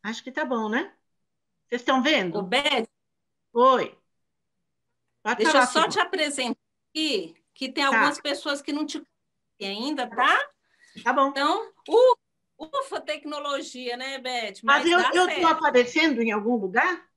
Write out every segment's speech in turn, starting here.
Acho que tá bom, né? Vocês estão Ô, vendo? Beth, Oi, pode deixa eu falar, só te Simone. apresentar aqui, que tem Tá, algumas pessoas que não te conhecem ainda, tá? tá bom. Então, ufa, tecnologia, né, Beth? Mas Mas eu dá estou certo. aparecendo em algum lugar?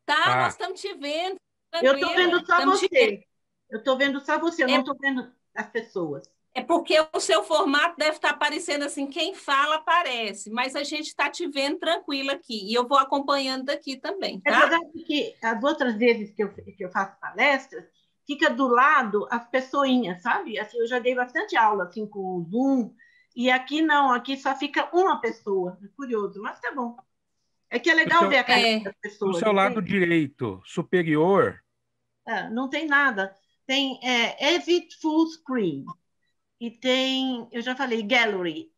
Tá, nós Tá. estamos te vendo, Eu estou vendo tranquila. só Estamos te vendo. você. Eu estou vendo só você, eu não É, estou vendo as pessoas. é porque o seu formato deve estar aparecendo assim, quem fala aparece, mas a gente está te vendo tranquila aqui. E eu vou acompanhando daqui também, É tá? verdade que as outras vezes que eu faço palestras, fica do lado as pessoinhas, sabe? Assim, eu já dei bastante aula assim, com o Zoom, e aqui não, aqui só fica uma pessoa. É curioso, mas tá bom. É que é No legal ver seu, a cara É, das no pessoas, seu lado entende? direito superior, Não tem nada. Tem Exit Full Screen. E tem, eu já falei, Gallery.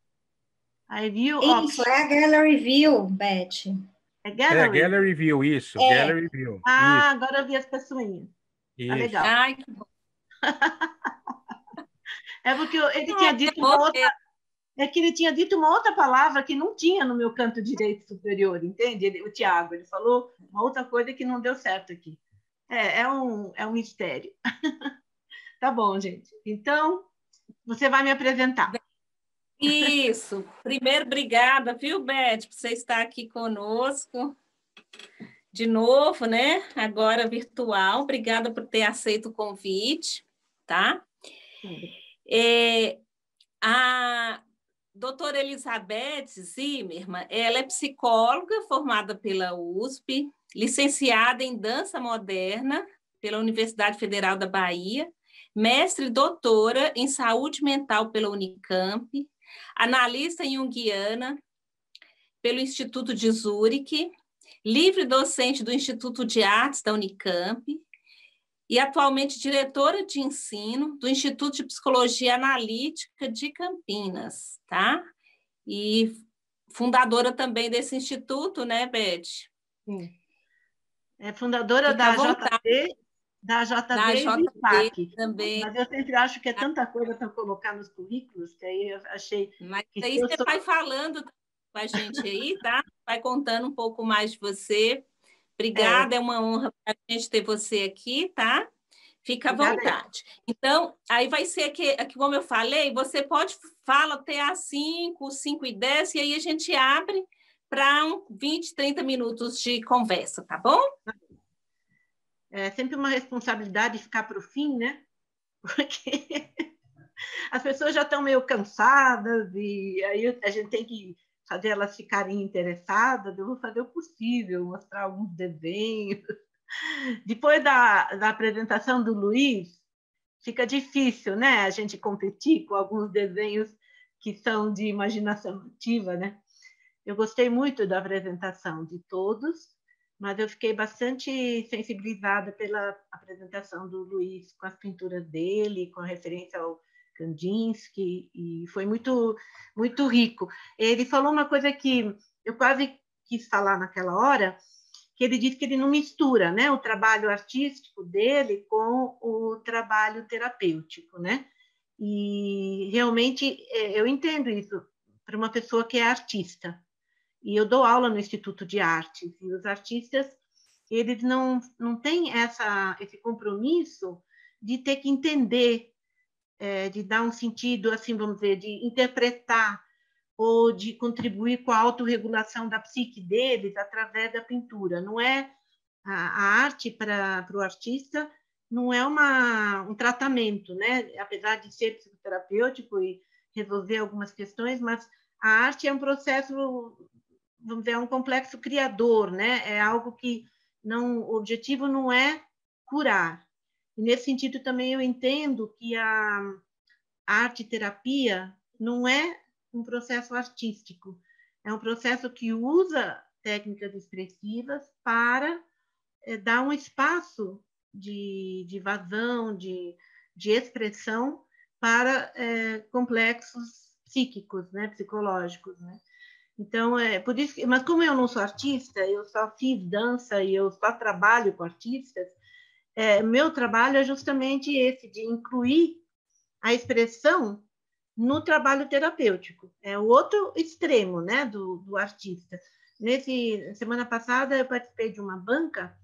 Aí View Isso, Option. é a Gallery View, Beth. É Gallery? Gallery View, isso, É, Gallery View, Ah, isso, agora eu vi as pessoinhas. Tá isso. legal. ai, É porque ele tinha é dito bom uma outra, mesmo. é que ele tinha dito uma outra palavra que não tinha no meu canto direito superior, entende? O Tiago, ele falou uma outra coisa que não deu certo aqui. É um mistério. Tá bom, gente. Então, você vai me apresentar. Isso. Primeiro, obrigada, viu, Beth, por você estar aqui conosco de novo, né? Agora virtual. Obrigada por ter aceito o convite, tá? É, a doutora Elizabeth Zimmermann, ela é psicóloga formada pela USP, licenciada em dança moderna pela Universidade Federal da Bahia, mestre e doutora em saúde mental pela Unicamp, analista junguiana pelo Instituto de Zurique, livre docente do Instituto de Artes da Unicamp e atualmente diretora de ensino do Instituto de Psicologia Analítica de Campinas, tá? E fundadora também desse instituto, né, Beth? Sim. É fundadora Fica à da vontade, JB, da da JB e do JB SPAC. também. Mas eu sempre acho que é tanta coisa para colocar nos currículos, que aí eu achei Mas que se aí eu você sou. vai falando com a gente aí, tá? Vai contando um pouco mais de você. É, Obrigada, é uma honra para a gente ter você aqui, tá? Fica à obrigada aí. vontade. Então, aí vai ser aqui, como eu falei, você pode falar até às 5, 5 e 10, e aí a gente abre para 20, 30 minutos de conversa, tá bom? É sempre uma responsabilidade ficar para o fim, né? Porque as pessoas já estão meio cansadas e aí a gente tem que fazer elas ficarem interessadas. Eu vou fazer o possível, mostrar alguns desenhos. Depois da apresentação do Luiz, fica difícil, né? A gente competir com alguns desenhos que são de imaginação ativa, né? Eu gostei muito da apresentação de todos, mas eu fiquei bastante sensibilizada pela apresentação do Luiz, com as pinturas dele, com a referência ao Kandinsky, e foi muito, muito rico. Ele falou uma coisa que eu quase quis falar naquela hora, que ele disse que ele não mistura, né, o trabalho artístico dele com o trabalho terapêutico, né? E realmente eu entendo isso para uma pessoa que é artista. E eu dou aula no Instituto de Artes, e os artistas, eles não têm esse compromisso de ter que entender, de dar um sentido, assim, vamos dizer, de interpretar ou de contribuir com a autorregulação da psique deles através da pintura. Não é a arte para o artista, não é um tratamento, né? Apesar de ser psicoterapêutico e resolver algumas questões, mas a arte é um processo, vamos dizer, é um complexo criador, né? É algo que não, o objetivo não é curar. E nesse sentido também eu entendo que a arte-terapia não é um processo artístico, é um processo que usa técnicas expressivas para dar um espaço de vazão, de expressão para complexos psíquicos, né, psicológicos, né? Então, por isso mas como eu não sou artista, eu só fiz dança e eu só trabalho com artistas, meu trabalho é justamente esse, de incluir a expressão no trabalho terapêutico. É o outro extremo, né, do artista. Semana passada, eu participei de uma banca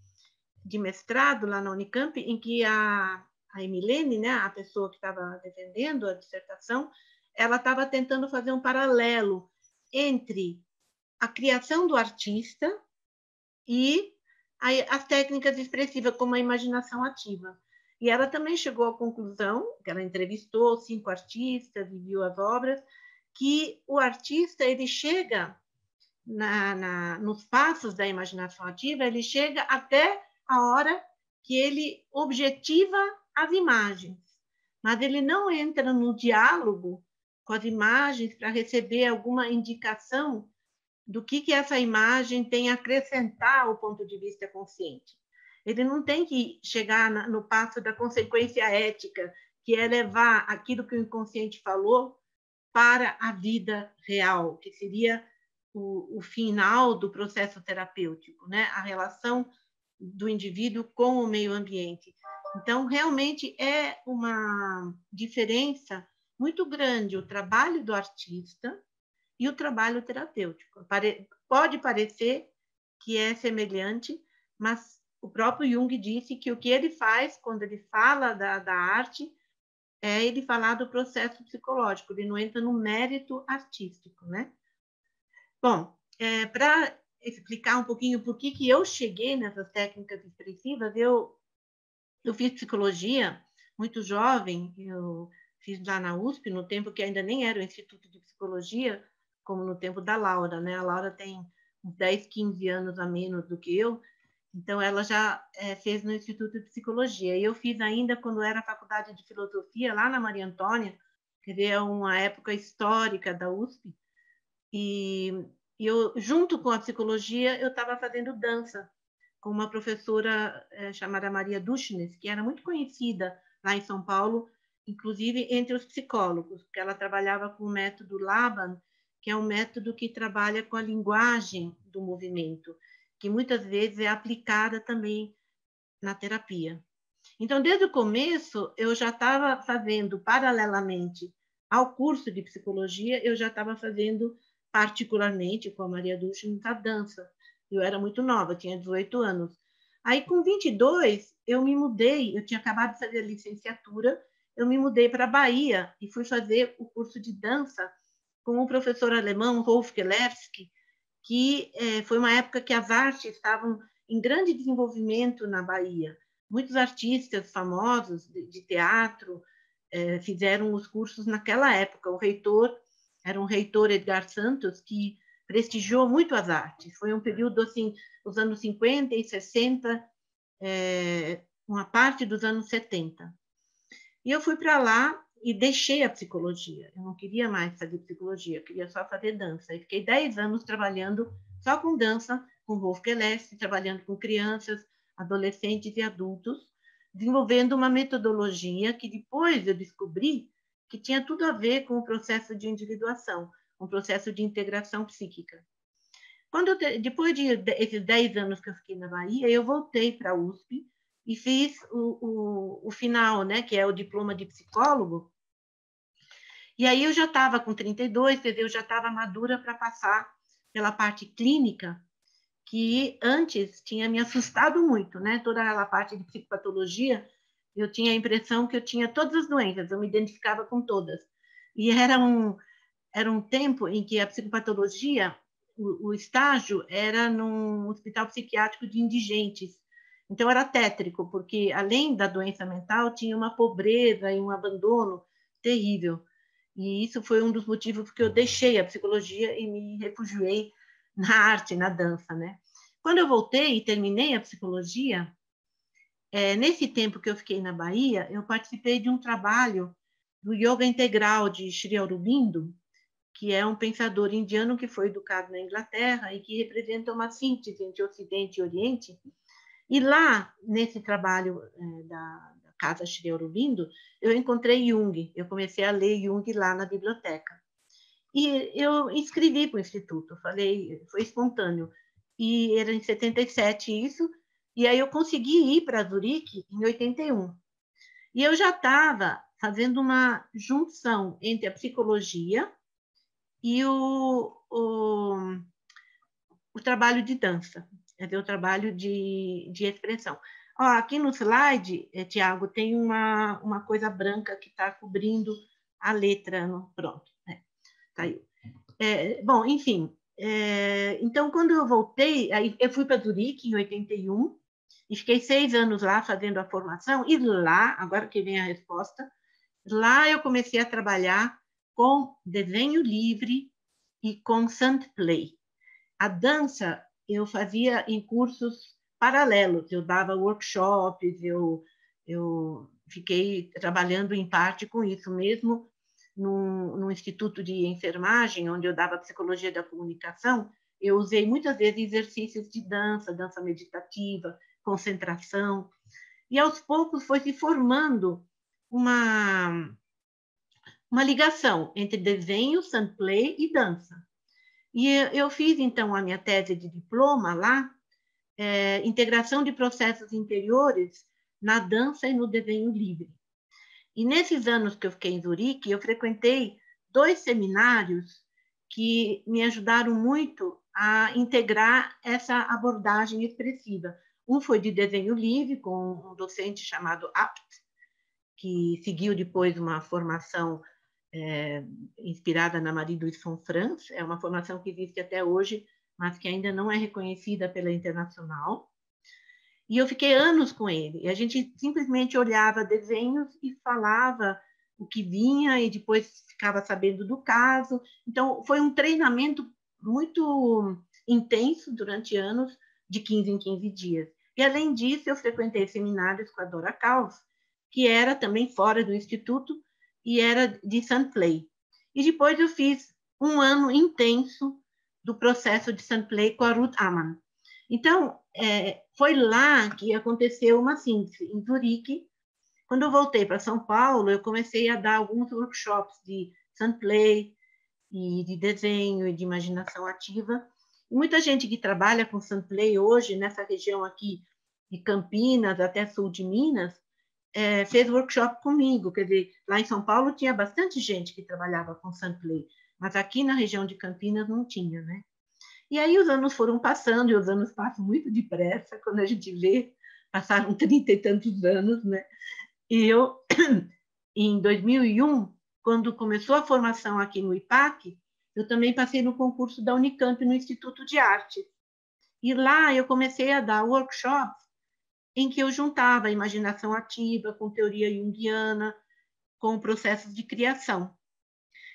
de mestrado lá na Unicamp, em que a Emilene, né, a pessoa que estava defendendo a dissertação, ela estava tentando fazer um paralelo entre a criação do artista e as técnicas expressivas, como a imaginação ativa. E ela também chegou à conclusão, que ela entrevistou 5 artistas e viu as obras, que o artista ele chega nos passos da imaginação ativa, ele chega até a hora que ele objetiva as imagens, mas ele não entra no diálogo com as imagens para receber alguma indicação do que essa imagem tem a acrescentar ao ponto de vista consciente. Ele não tem que chegar no passo da consequência ética, que é levar aquilo que o inconsciente falou para a vida real, que seria o final do processo terapêutico, né? A relação do indivíduo com o meio ambiente. Então, realmente é uma diferença muito grande o trabalho do artista e o trabalho terapêutico. Pode parecer que é semelhante, mas o próprio Jung disse que o que ele faz quando ele fala da arte é ele falar do processo psicológico, ele não entra no mérito artístico, né? Bom, para explicar um pouquinho por que eu cheguei nessas técnicas expressivas, eu fiz psicologia muito jovem, eu fiz lá na USP, no tempo que ainda nem era o Instituto de Psicologia, como no tempo da Laura, né? A Laura tem uns 10, 15 anos a menos do que eu, então ela já fez no Instituto de Psicologia. E eu fiz ainda quando era a Faculdade de Filosofia, lá na Maria Antônia, quer dizer, é uma época histórica da USP, e eu, junto com a psicologia, eu estava fazendo dança com uma professora chamada Maria Duchnes, que era muito conhecida lá em São Paulo, inclusive entre os psicólogos, porque ela trabalhava com o método Laban, que é um método que trabalha com a linguagem do movimento, que muitas vezes é aplicada também na terapia. Então, desde o começo, eu já estava fazendo, paralelamente ao curso de psicologia, eu já estava fazendo, particularmente com a Maria Duchnes, a dança. Eu era muito nova, tinha 18 anos. Aí, com 22, eu me mudei, eu tinha acabado de fazer a licenciatura, eu me mudei para a Bahia e fui fazer o curso de dança com um professor alemão, Rolf Kellerski, que foi uma época que as artes estavam em grande desenvolvimento na Bahia. Muitos artistas famosos de teatro fizeram os cursos naquela época. O reitor era um reitor, Edgar Santos, que prestigiou muito as artes. Foi um período, assim, os anos 50 e 60, uma parte dos anos 70. E eu fui para lá e deixei a psicologia. Eu não queria mais fazer psicologia, eu queria só fazer dança. E fiquei 10 anos trabalhando só com dança, com Rolf Kellerski, trabalhando com crianças, adolescentes e adultos, desenvolvendo uma metodologia que depois eu descobri que tinha tudo a ver com o processo de individuação, um processo de integração psíquica. Depois de esses 10 anos que eu fiquei na Bahia, eu voltei para a USP e fiz o final, né, que é o diploma de psicólogo. E aí eu já estava com 32, quer dizer, eu já estava madura para passar pela parte clínica, que antes tinha me assustado muito, né? Toda aquela parte de psicopatologia, eu tinha a impressão que eu tinha todas as doenças, eu me identificava com todas. E era um tempo em que a psicopatologia, o estágio era num hospital psiquiátrico de indigentes. Então era tétrico, porque além da doença mental, tinha uma pobreza e um abandono terrível. E isso foi um dos motivos que eu deixei a psicologia e me refugiei na arte, na dança, né? Quando eu voltei e terminei a psicologia, nesse tempo que eu fiquei na Bahia, eu participei de um trabalho do Yoga Integral de Sri Aurobindo, que é um pensador indiano que foi educado na Inglaterra e que representa uma síntese entre Ocidente e Oriente. E lá, nesse trabalho da Casa Sri Aurobindo, eu encontrei Jung. Eu comecei a ler Jung lá na biblioteca. E eu inscrevi para o Instituto, foi espontâneo. E era em 77 isso, e aí eu consegui ir para Zurique em 81. E eu já estava fazendo uma junção entre a psicologia e o trabalho de dança, o trabalho de expressão. Ó, aqui no slide, Tiago, tem uma coisa branca que está cobrindo a letra. Pronto, caiu. Bom, enfim, então, quando eu voltei, aí eu fui para Zurique em 81, e fiquei 6 anos lá fazendo a formação, e lá, agora que vem a resposta, lá eu comecei a trabalhar com desenho livre e com Sandplay. A dança eu fazia em cursos paralelos, eu dava workshops, eu fiquei trabalhando em parte com isso mesmo, no Instituto de Enfermagem, onde eu dava Psicologia da Comunicação, eu usei muitas vezes exercícios de dança, dança meditativa, concentração, e aos poucos foi se formando uma ligação entre desenho, Sandplay e dança. E eu fiz, então, a minha tese de diploma lá, integração de processos interiores na dança e no desenho livre. E nesses anos que eu fiquei em Zurique, eu frequentei 2 seminários que me ajudaram muito a integrar essa abordagem expressiva. Um foi de desenho livre, com um docente chamado Apt, que seguiu depois uma formação inspirada na Marie-Louise Fonfrance, é uma formação que existe até hoje, mas que ainda não é reconhecida pela internacional. E eu fiquei anos com ele. E a gente simplesmente olhava desenhos e falava o que vinha e depois ficava sabendo do caso. Então, foi um treinamento muito intenso durante anos, de 15 em 15 dias. E, além disso, eu frequentei seminários com a Dora Kaus, que era também fora do Instituto, e era de Sandplay. E depois eu fiz um ano intenso do processo de Sandplay com a Ruth Amann. Então, foi lá que aconteceu uma síntese, em Zurique. Quando eu voltei para São Paulo, eu comecei a dar alguns workshops de Sandplay, e de desenho e de imaginação ativa. E muita gente que trabalha com Sandplay hoje, nessa região aqui de Campinas até sul de Minas, fez workshop comigo. Quer dizer, lá em São Paulo tinha bastante gente que trabalhava com Sandplay, mas aqui na região de Campinas não tinha, né? E aí os anos foram passando, e os anos passam muito depressa, quando a gente vê, passaram 30 e tantos anos, né? E eu, em 2001, quando começou a formação aqui no IPAC, eu também passei no concurso da Unicamp, no Instituto de Arte. E lá eu comecei a dar workshops em que eu juntava a imaginação ativa com teoria junguiana, com processos de criação.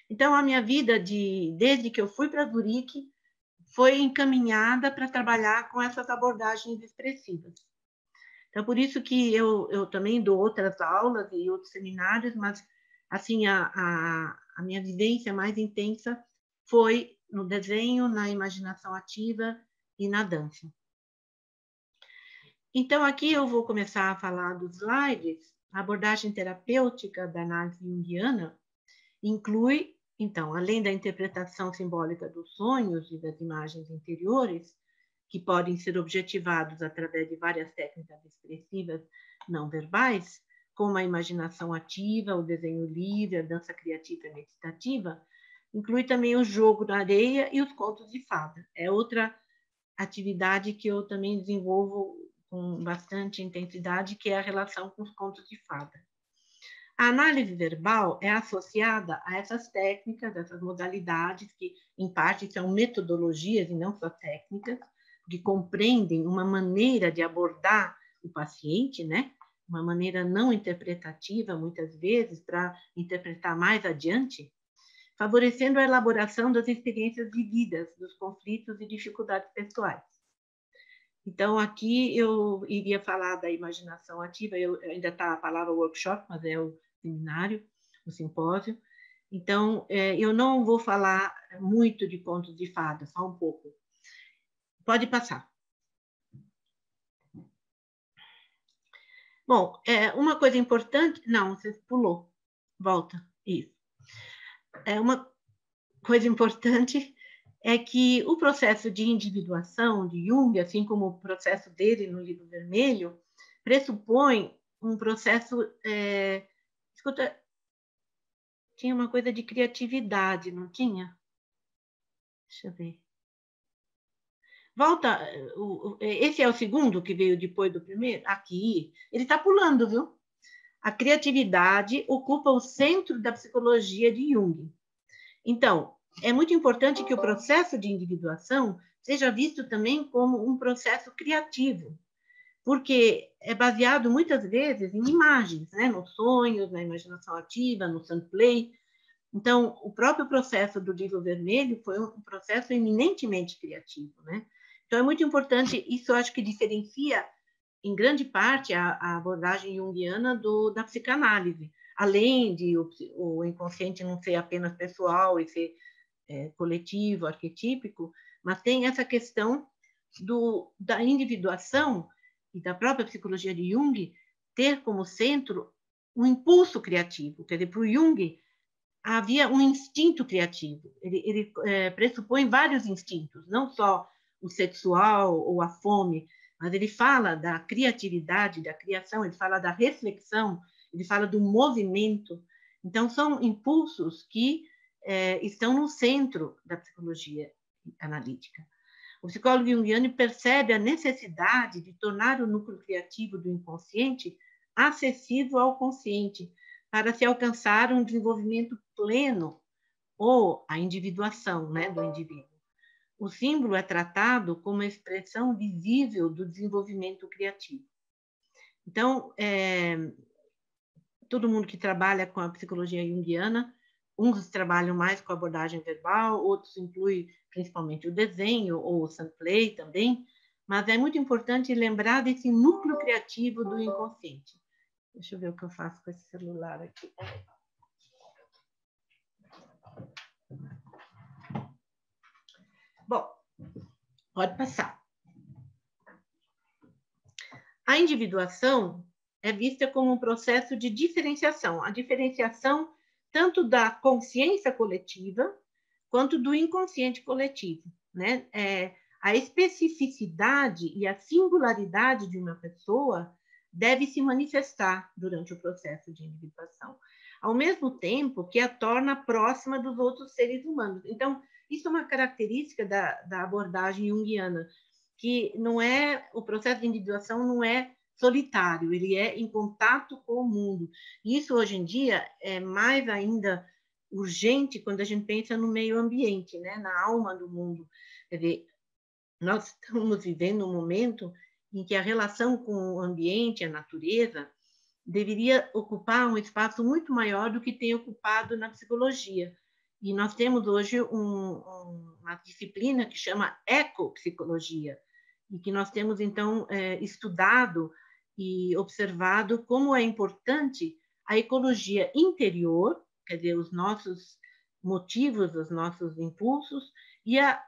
Então, a minha vida, desde que eu fui para Zurique, foi encaminhada para trabalhar com essas abordagens expressivas. Então, por isso que eu também dou outras aulas e outros seminários, mas assim, a minha vivência mais intensa foi no desenho, na imaginação ativa e na dança. Então, aqui eu vou começar a falar dos slides. A abordagem terapêutica da análise junguiana inclui, então, além da interpretação simbólica dos sonhos e das imagens interiores, que podem ser objetivados através de várias técnicas expressivas não verbais, como a imaginação ativa, o desenho livre, a dança criativa e meditativa, inclui também o jogo na areia e os contos de fada. É outra atividade que eu também desenvolvo com bastante intensidade, que é a relação com os contos de fada. A análise verbal é associada a essas técnicas, essas modalidades, que, em parte, são metodologias e não só técnicas, que compreendem uma maneira de abordar o paciente, né? Uma maneira não interpretativa, muitas vezes, para interpretar mais adiante, favorecendo a elaboração das experiências vividas, dos conflitos e dificuldades pessoais. Então, aqui eu iria falar da imaginação ativa, ainda está a palavra workshop, mas é o seminário, o simpósio. Então, eu não vou falar muito de contos de fada, só um pouco. Pode passar. Bom, uma coisa importante... Não, você pulou. Volta. Isso. Uma coisa importante é que o processo de individuação de Jung, assim como o processo dele no Livro Vermelho, pressupõe um processo... Escuta, tinha uma coisa de criatividade, não tinha? Deixa eu ver. Volta, esse é o segundo que veio depois do primeiro? Aqui, ele está pulando, viu? A criatividade ocupa o centro da psicologia de Jung. Então, é muito importante que o processo de individuação seja visto também como um processo criativo, porque é baseado muitas vezes em imagens, né? Nos sonhos, na imaginação ativa, no sunplay. Então, o próprio processo do Livro Vermelho foi um processo eminentemente criativo, né? Então, é muito importante, isso eu acho que diferencia, em grande parte, a abordagem junguiana da psicanálise, além de o inconsciente não ser apenas pessoal e ser coletivo, arquetípico, mas tem essa questão da individuação e da própria psicologia de Jung ter como centro um impulso criativo. Quer dizer, para o Jung havia um instinto criativo. Ele pressupõe vários instintos, não só o sexual ou a fome, mas ele fala da criatividade, da criação, ele fala da reflexão, ele fala do movimento. Então, são impulsos que estão no centro da psicologia analítica. O psicólogo junguiano percebe a necessidade de tornar o núcleo criativo do inconsciente acessível ao consciente, para se alcançar um desenvolvimento pleno ou a individuação, né, do indivíduo. O símbolo é tratado como a expressão visível do desenvolvimento criativo. Então, todo mundo que trabalha com a psicologia junguiana, uns trabalham mais com a abordagem verbal, outros incluem principalmente o desenho ou o sunplay também, mas é muito importante lembrar desse núcleo criativo do inconsciente. Deixa eu ver o que eu faço com esse celular aqui. Bom, pode passar. A individuação é vista como um processo de diferenciação. A diferenciação tanto da consciência coletiva quanto do inconsciente coletivo, né? A especificidade e a singularidade de uma pessoa deve se manifestar durante o processo de individuação, ao mesmo tempo que a torna próxima dos outros seres humanos. Então, isso é uma característica da abordagem junguiana, que não é, o processo de individuação não é solitário, ele é em contato com o mundo. Isso, hoje em dia, é mais ainda urgente quando a gente pensa no meio ambiente, né? Na alma do mundo. Quer dizer, nós estamos vivendo um momento em que a relação com o ambiente, a natureza, deveria ocupar um espaço muito maior do que tem ocupado na psicologia. E nós temos hoje uma disciplina que chama ecopsicologia, e que nós temos, então, estudado e observado como é importante a ecologia interior, quer dizer, os nossos motivos, os nossos impulsos, e a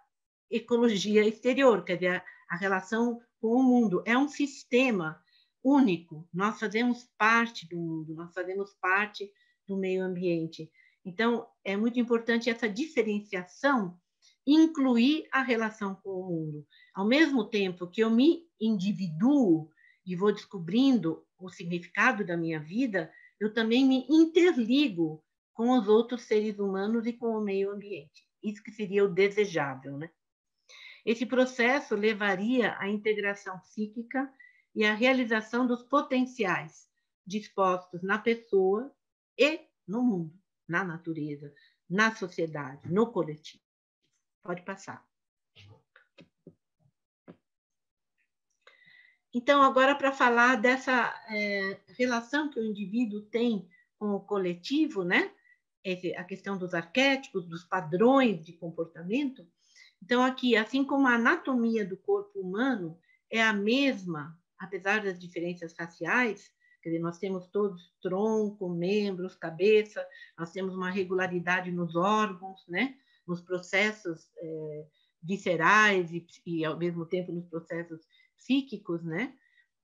ecologia exterior, quer dizer, a relação com o mundo. É um sistema único. Nós fazemos parte do mundo, nós fazemos parte do meio ambiente. Então, é muito importante essa diferenciação, incluir a relação com o mundo. Ao mesmo tempo que eu me individuo e vou descobrindo o significado da minha vida, eu também me interligo com os outros seres humanos e com o meio ambiente. Isso que seria o desejável, né? Esse processo levaria à integração psíquica e à realização dos potenciais dispostos na pessoa e no mundo, na natureza, na sociedade, no coletivo. Pode passar. Então, agora, para falar dessa relação que o indivíduo tem com o coletivo, né? A questão dos arquétipos, dos padrões de comportamento. Então, aqui, assim como a anatomia do corpo humano é a mesma, apesar das diferenças faciais, quer dizer, nós temos todos tronco, membros, cabeça, nós temos uma regularidade nos órgãos, né? Nos processos viscerais e, ao mesmo tempo, nos processos psíquicos, né?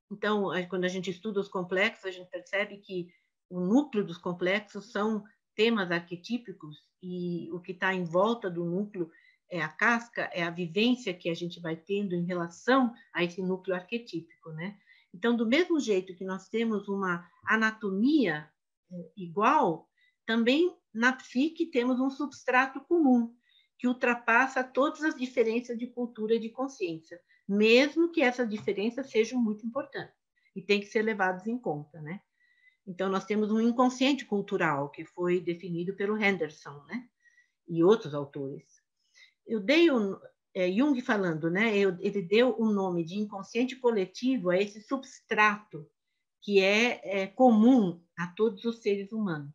Então, quando a gente estuda os complexos, a gente percebe que o núcleo dos complexos são temas arquetípicos e o que está em volta do núcleo é a casca, é a vivência que a gente vai tendo em relação a esse núcleo arquetípico, né? Então, do mesmo jeito que nós temos uma anatomia igual, também na psique temos um substrato comum, que ultrapassa todas as diferenças de cultura e de consciência, mesmo que essas diferenças sejam muito importantes e têm que ser levadas em conta, né? Então, nós temos um inconsciente cultural, que foi definido pelo Henderson, né? E outros autores. Eu dei Jung falando, né? Ele deu o nome de inconsciente coletivo a esse substrato que é comum a todos os seres humanos.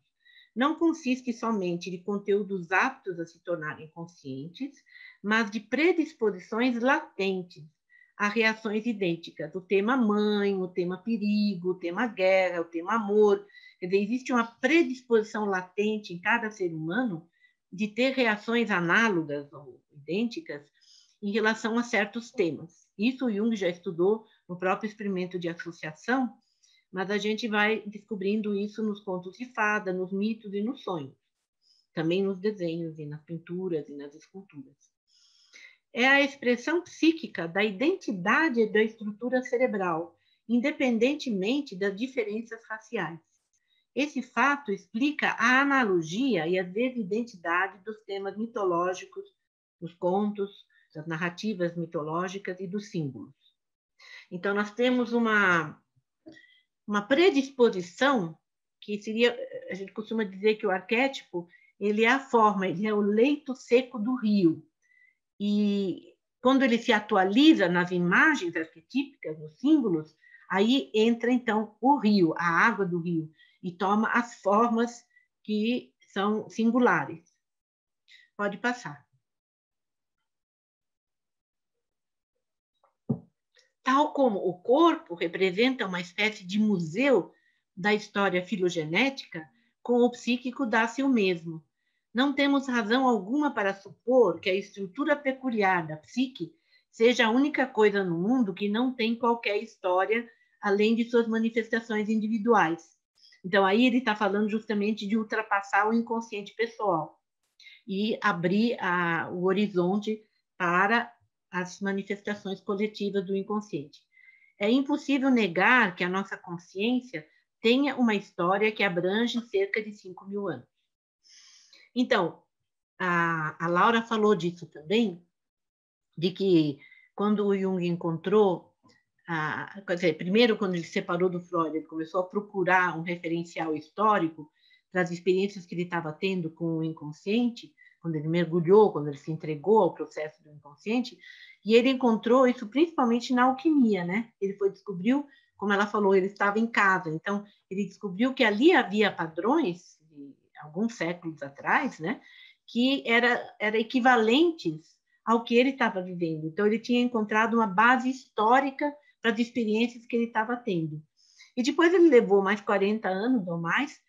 Não consiste somente de conteúdos aptos a se tornarem conscientes, mas de predisposições latentes a reações idênticas. O tema mãe, o tema perigo, o tema guerra, o tema amor. Quer dizer, existe uma predisposição latente em cada ser humano de ter reações análogas ou idênticas em relação a certos temas. Isso o Jung já estudou no próprio experimento de associação, mas a gente vai descobrindo isso nos contos de fada, nos mitos e nos sonhos. Também nos desenhos e nas pinturas e nas esculturas. É a expressão psíquica da identidade e da estrutura cerebral, independentemente das diferenças raciais. Esse fato explica a analogia e a desidentidade dos temas mitológicos, dos contos, das narrativas mitológicas e dos símbolos. Então, nós temos uma predisposição, que seria, a gente costuma dizer que o arquétipo, ele é a forma, ele é o leito seco do rio. E quando ele se atualiza nas imagens arquetípicas, nos símbolos, aí entra, então, o rio, a água do rio, e toma as formas que são singulares. Pode passar. Tal como o corpo representa uma espécie de museu da história filogenética, com o psíquico dá-se o mesmo. Não temos razão alguma para supor que a estrutura peculiar da psique seja a única coisa no mundo que não tem qualquer história, além de suas manifestações individuais. Então, aí ele está falando justamente de ultrapassar o inconsciente pessoal e abrir o horizonte para as manifestações coletivas do inconsciente. É impossível negar que a nossa consciência tenha uma história que abrange cerca de 5.000 anos. Então, a Laura falou disso também, de que quando o Jung encontrou, quer dizer, primeiro quando ele se separou do Freud, ele começou a procurar um referencial histórico para as experiências que ele estava tendo com o inconsciente, quando ele mergulhou, quando ele se entregou ao processo do inconsciente, e ele encontrou isso principalmente na alquimia, né? Ele descobriu, como ela falou, ele estava em casa, então ele descobriu que ali havia padrões, de alguns séculos atrás, né? Que eram equivalentes ao que ele estava vivendo. Então ele tinha encontrado uma base histórica para as experiências que ele estava tendo. E depois ele levou mais 40 anos ou mais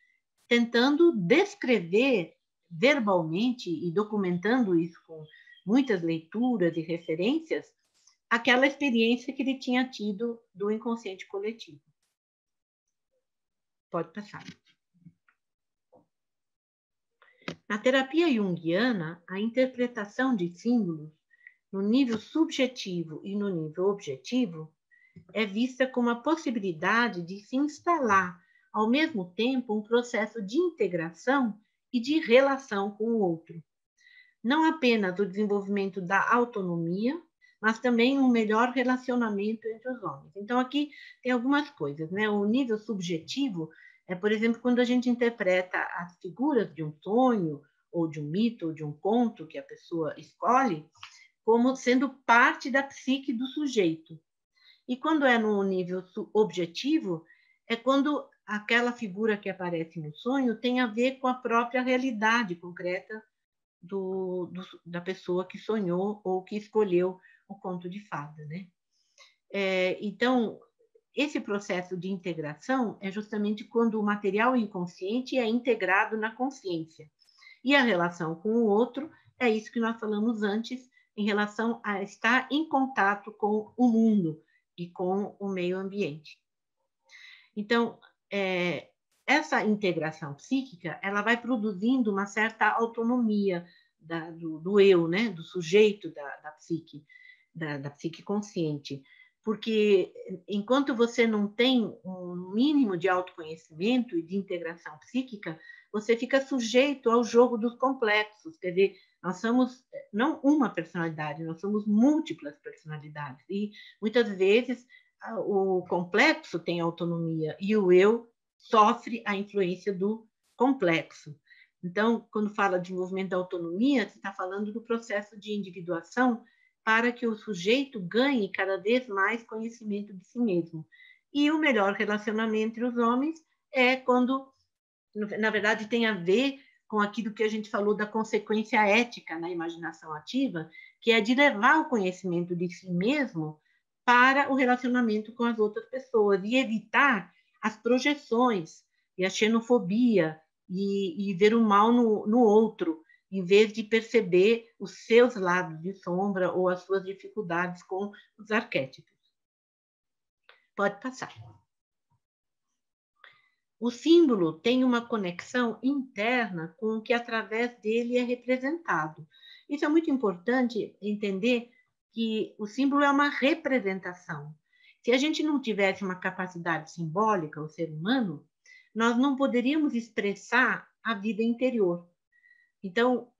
tentando descrever verbalmente e documentando isso com muitas leituras e referências, aquela experiência que ele tinha tido do inconsciente coletivo. Pode passar. Na terapia junguiana, a interpretação de símbolos no nível subjetivo e no nível objetivo é vista como a possibilidade de se instalar, ao mesmo tempo, um processo de integração e de relação com o outro. Não apenas o desenvolvimento da autonomia, mas também um melhor relacionamento entre os homens. Então, aqui tem algumas coisas, né? O nível subjetivo é, por exemplo, quando a gente interpreta as figuras de um sonho, ou de um mito, ou de um conto que a pessoa escolhe, como sendo parte da psique do sujeito. E quando é no nível objetivo, é quando aquela figura que aparece no sonho tem a ver com a própria realidade concreta da pessoa que sonhou ou que escolheu o conto de fada, né? Então, esse processo de integração é justamente quando o material inconsciente é integrado na consciência. E a relação com o outro é isso que nós falamos antes, em relação a estar em contato com o mundo e com o meio ambiente. Então, essa integração psíquica, ela vai produzindo uma certa autonomia do eu, né? Do sujeito da psique consciente, porque enquanto você não tem um mínimo de autoconhecimento e de integração psíquica, você fica sujeito ao jogo dos complexos. Quer dizer, nós somos não uma personalidade, nós somos múltiplas personalidades. E muitas vezes o complexo tem autonomia e o eu sofre a influência do complexo. Então, quando fala de desenvolvimento da autonomia, você está falando do processo de individuação para que o sujeito ganhe cada vez mais conhecimento de si mesmo. E o melhor relacionamento entre os homens é quando, na verdade, tem a ver com aquilo que a gente falou da consequência ética na imaginação ativa, que é de levar o conhecimento de si mesmo para o relacionamento com as outras pessoas e evitar as projeções e a xenofobia e ver o mal no outro, em vez de perceber os seus lados de sombra ou as suas dificuldades com os arquétipos. Pode passar. O símbolo tem uma conexão interna com o que através dele é representado. Isso é muito importante entender que o símbolo é uma representação. Se a gente não tivesse uma capacidade simbólica, o ser humano, nós não poderíamos expressar a vida interior. Então,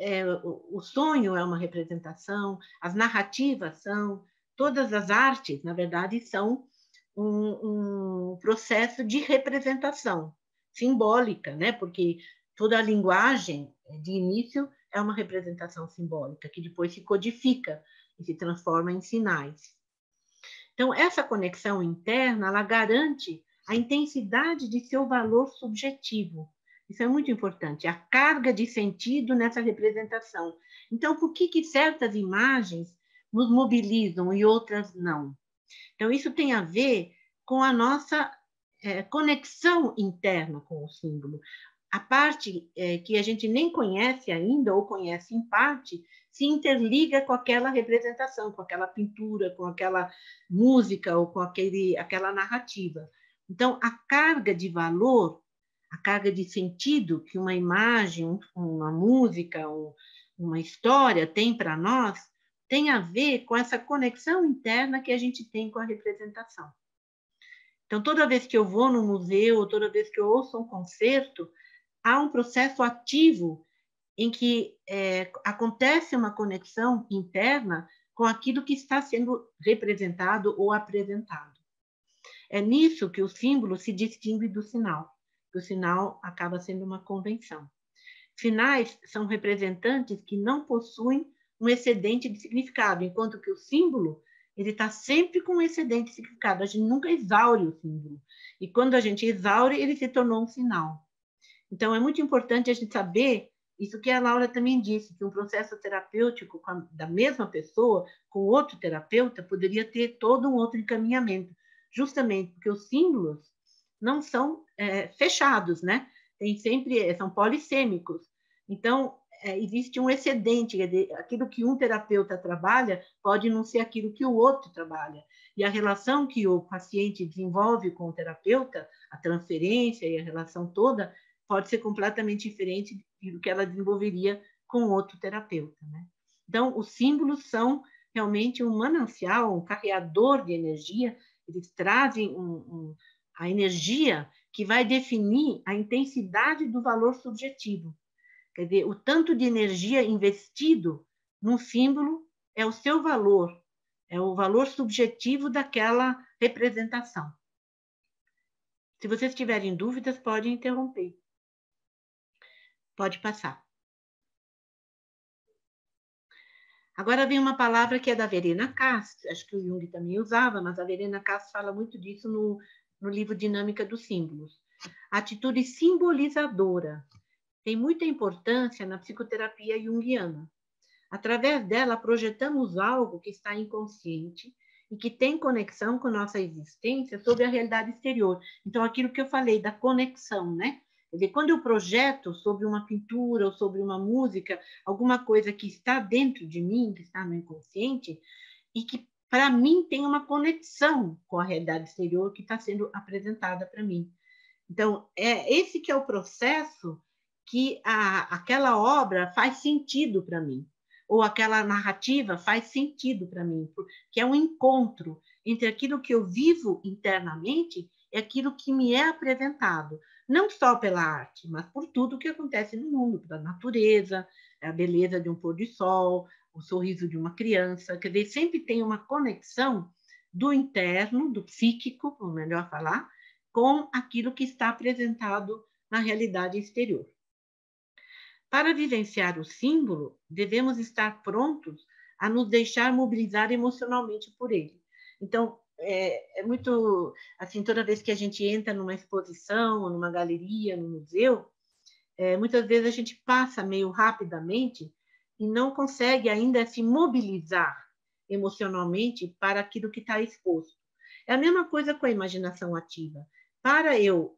o sonho é uma representação, as narrativas são, todas as artes, na verdade, são um processo de representação simbólica, né? Porque toda a linguagem, de início, é uma representação simbólica, que depois se codifica e se transforma em sinais. Então, essa conexão interna, ela garante a intensidade de seu valor subjetivo. Isso é muito importante, a carga de sentido nessa representação. Então, por que certas imagens nos mobilizam e outras não? Então, isso tem a ver com a nossa conexão interna com o símbolo. A parte que a gente nem conhece ainda, ou conhece em parte, se interliga com aquela representação, com aquela pintura, com aquela música ou com aquela narrativa. Então, a carga de valor, a carga de sentido que uma imagem, uma música, uma história tem para nós, tem a ver com essa conexão interna que a gente tem com a representação. Então, toda vez que eu vou no museu, toda vez que eu ouço um concerto, há um processo ativo em que acontece uma conexão interna com aquilo que está sendo representado ou apresentado. É nisso que o símbolo se distingue do sinal, que o sinal acaba sendo uma convenção. Sinais são representantes que não possuem um excedente de significado, enquanto que o símbolo ele está sempre com um excedente de significado. A gente nunca exaure o símbolo. E quando a gente exaure, ele se tornou um sinal. Então, é muito importante a gente saber isso que a Laura também disse, que um processo terapêutico da mesma pessoa, com outro terapeuta, poderia ter todo um outro encaminhamento, justamente porque os símbolos não são fechados, né? São polissêmicos. Então, existe um excedente, aquilo que um terapeuta trabalha pode não ser aquilo que o outro trabalha. E a relação que o paciente desenvolve com o terapeuta, a transferência e a relação toda, pode ser completamente diferente do que ela desenvolveria com outro terapeuta, né? Então, os símbolos são realmente um manancial, um carreador de energia, eles trazem a energia que vai definir a intensidade do valor subjetivo. Quer dizer, o tanto de energia investido num símbolo é o seu valor, é o valor subjetivo daquela representação. Se vocês tiverem dúvidas, podem interromper. Pode passar. Agora vem uma palavra que é da Verena Castro, acho que o Jung também usava, mas a Verena Castro fala muito disso no livro Dinâmica dos Símbolos. A atitude simbolizadora tem muita importância na psicoterapia junguiana. Através dela, projetamos algo que está inconsciente e que tem conexão com nossa existência sobre a realidade exterior. Então, aquilo que eu falei da conexão, né? Quer dizer, quando eu projeto sobre uma pintura ou sobre uma música, alguma coisa que está dentro de mim, que está no inconsciente, e que, para mim, tem uma conexão com a realidade exterior que está sendo apresentada para mim. Então, é esse que é o processo que aquela obra faz sentido para mim. ou aquela narrativa faz sentido para mim, que é um encontro entre aquilo que eu vivo internamente e aquilo que me é apresentado, não só pela arte, mas por tudo que acontece no mundo, pela natureza, a beleza de um pôr de sol, o sorriso de uma criança, quer dizer, sempre tem uma conexão do interno, do psíquico, ou melhor falar, com aquilo que está apresentado na realidade exterior. Para vivenciar o símbolo, devemos estar prontos a nos deixar mobilizar emocionalmente por ele. Então, é muito assim, toda vez que a gente entra numa exposição, numa galeria, no museu, muitas vezes a gente passa meio rapidamente e não consegue ainda se mobilizar emocionalmente para aquilo que está exposto. É a mesma coisa com a imaginação ativa. Para eu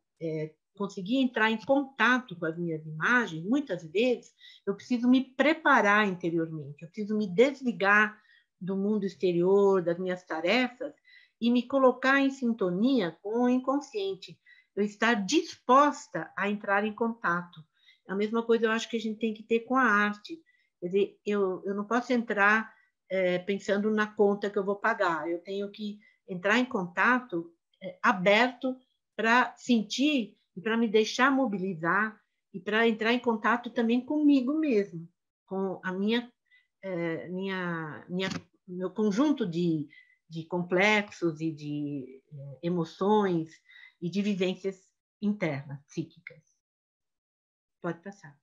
conseguir entrar em contato com as minhas imagens, muitas vezes eu preciso me preparar interiormente, eu preciso me desligar do mundo exterior, das minhas tarefas, e me colocar em sintonia com o inconsciente, eu estar disposta a entrar em contato. A mesma coisa eu acho que a gente tem que ter com a arte. Quer dizer, eu não posso entrar pensando na conta que eu vou pagar, eu tenho que entrar em contato aberto para sentir e para me deixar mobilizar e para entrar em contato também comigo mesmo, com a meu conjunto de complexos e de emoções e de vivências internas, psíquicas. Pode passar.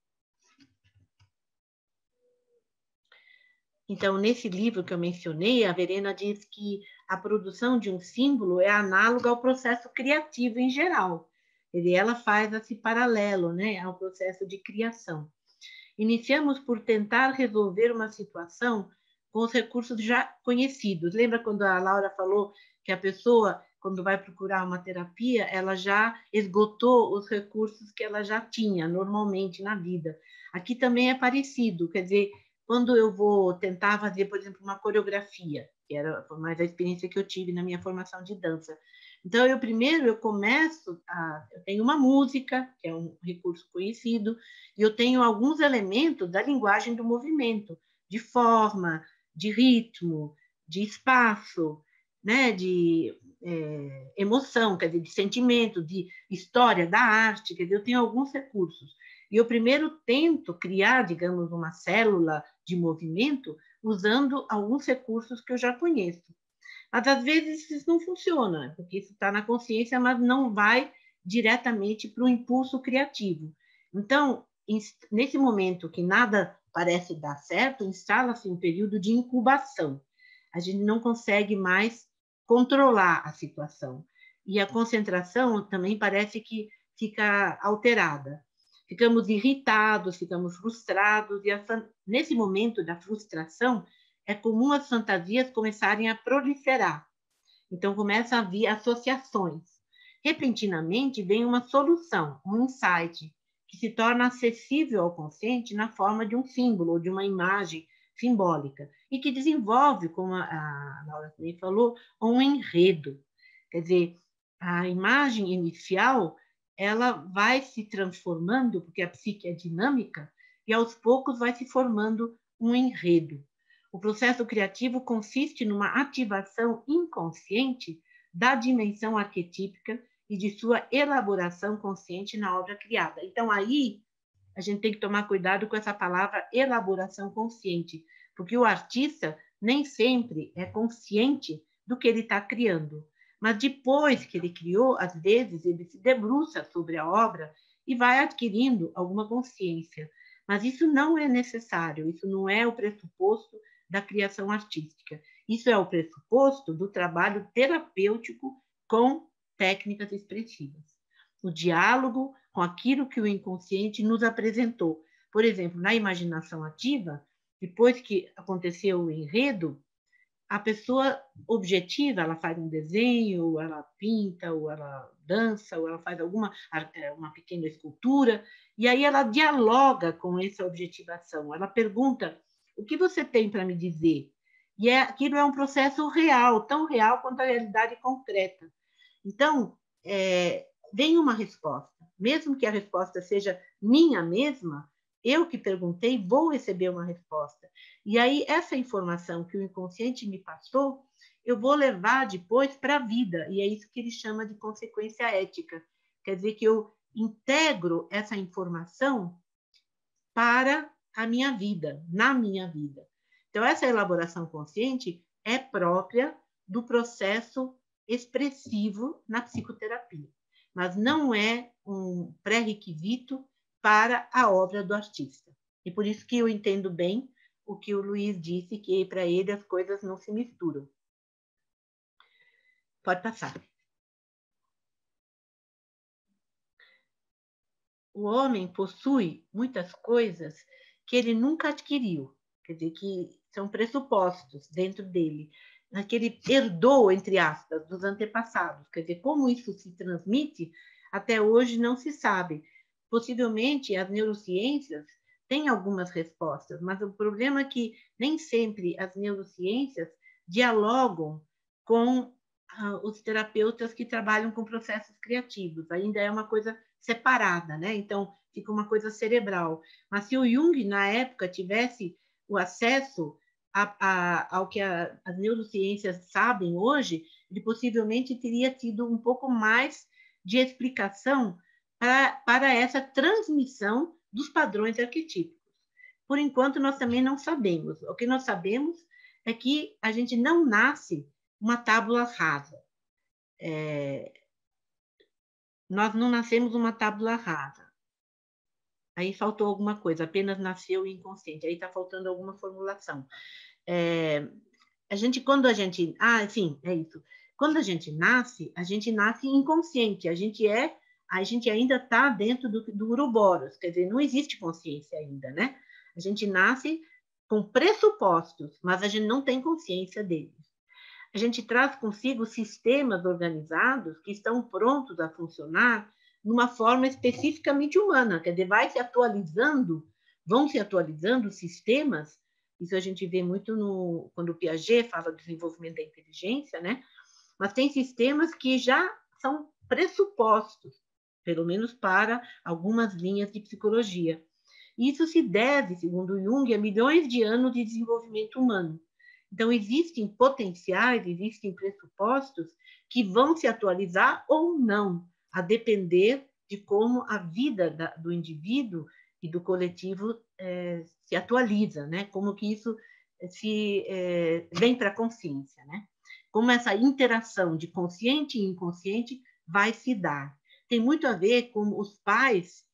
Então, nesse livro que eu mencionei, a Verena diz que a produção de um símbolo é análoga ao processo criativo em geral. Ela faz esse paralelo, né, ao processo de criação. Iniciamos por tentar resolver uma situação com os recursos já conhecidos. Lembra quando a Laura falou que a pessoa, quando vai procurar uma terapia, ela já esgotou os recursos que ela já tinha normalmente na vida. Aqui também é parecido, quer dizer, quando eu vou tentar fazer, por exemplo, uma coreografia, que era mais a experiência que eu tive na minha formação de dança. Então, eu tenho uma música, que é um recurso conhecido, e eu tenho alguns elementos da linguagem do movimento, de forma, de ritmo, de espaço, né, de emoção, quer dizer, de sentimento, de história, da arte, quer dizer, eu tenho alguns recursos. E eu primeiro tento criar, digamos, uma célula de movimento usando alguns recursos que eu já conheço. Mas, às vezes, isso não funciona, porque isso está na consciência, mas não vai diretamente para o impulso criativo. Então, nesse momento que nada parece dar certo, instala-se um período de incubação. A gente não consegue mais controlar a situação. E a concentração também parece que fica alterada. Ficamos irritados, ficamos frustrados, e nesse momento da frustração, é comum as fantasias começarem a proliferar. Então, começam a vir associações. Repentinamente, vem uma solução, um insight, que se torna acessível ao consciente na forma de um símbolo ou de uma imagem simbólica, e que desenvolve, como a Laura também falou, um enredo. Quer dizer, a imagem inicial ela vai se transformando, porque a psique é dinâmica, e aos poucos vai se formando um enredo. O processo criativo consiste numa ativação inconsciente da dimensão arquetípica e de sua elaboração consciente na obra criada. Então, aí, a gente tem que tomar cuidado com essa palavra elaboração consciente, porque o artista nem sempre é consciente do que ele está criando. Mas depois que ele criou, às vezes, ele se debruça sobre a obra e vai adquirindo alguma consciência. Mas isso não é necessário, isso não é o pressuposto da criação artística. Isso é o pressuposto do trabalho terapêutico com técnicas expressivas. O diálogo com aquilo que o inconsciente nos apresentou. Por exemplo, na imaginação ativa, depois que aconteceu o enredo, a pessoa objetiva, ela faz um desenho, ou ela pinta, ou ela dança, ou ela faz uma pequena escultura, e aí ela dialoga com essa objetivação. Ela pergunta: o que você tem para me dizer? E aquilo é um processo real, tão real quanto a realidade concreta. Então, vem uma resposta. Mesmo que a resposta seja minha mesma, eu que perguntei, vou receber uma resposta. E aí, essa informação que o inconsciente me passou, eu vou levar depois para a vida, e é isso que ele chama de consequência ética. Quer dizer que eu integro essa informação para a minha vida, na minha vida. Então, essa elaboração consciente é própria do processo expressivo na psicoterapia, mas não é um pré-requisito para a obra do artista. E por isso que eu entendo bem o que o Luiz disse, que para ele as coisas não se misturam. Pode passar. O homem possui muitas coisas que ele nunca adquiriu, quer dizer, que são pressupostos dentro dele, que ele herdou, entre aspas, dos antepassados. Quer dizer, como isso se transmite, até hoje não se sabe. Possivelmente, as neurociências têm algumas respostas, mas o problema é que nem sempre as neurociências dialogam com os terapeutas que trabalham com processos criativos. Ainda é uma coisa separada, né? Então, fica uma coisa cerebral. Mas se o Jung, na época, tivesse o acesso ao que as neurociências sabem hoje, ele possivelmente teria tido um pouco mais de explicação para essa transmissão dos padrões arquetípicos. Por enquanto, nós também não sabemos. O que nós sabemos é que a gente não nasce uma tábula rasa. Nós não nascemos uma tábula rasa. Aí faltou alguma coisa, apenas nasceu inconsciente. Aí está faltando alguma formulação. Quando a gente... Ah, sim, é isso. Quando a gente nasce inconsciente. A gente ainda está dentro do Uroboros, quer dizer, não existe consciência ainda, né? A gente nasce com pressupostos, mas a gente não tem consciência deles. A gente traz consigo sistemas organizados que estão prontos a funcionar numa forma especificamente humana, quer dizer, vão se atualizando sistemas, isso a gente vê muito quando o Piaget fala do desenvolvimento da inteligência, né? Mas tem sistemas que já são pressupostos, pelo menos para algumas linhas de psicologia. Isso se deve, segundo Jung, a milhões de anos de desenvolvimento humano. Então, existem potenciais, existem pressupostos que vão se atualizar ou não, a depender de como a vida do indivíduo e do coletivo se atualiza, né? Como que isso vem para a consciência, né? Como essa interação de consciente e inconsciente vai se dar. Tem muito a ver com os pais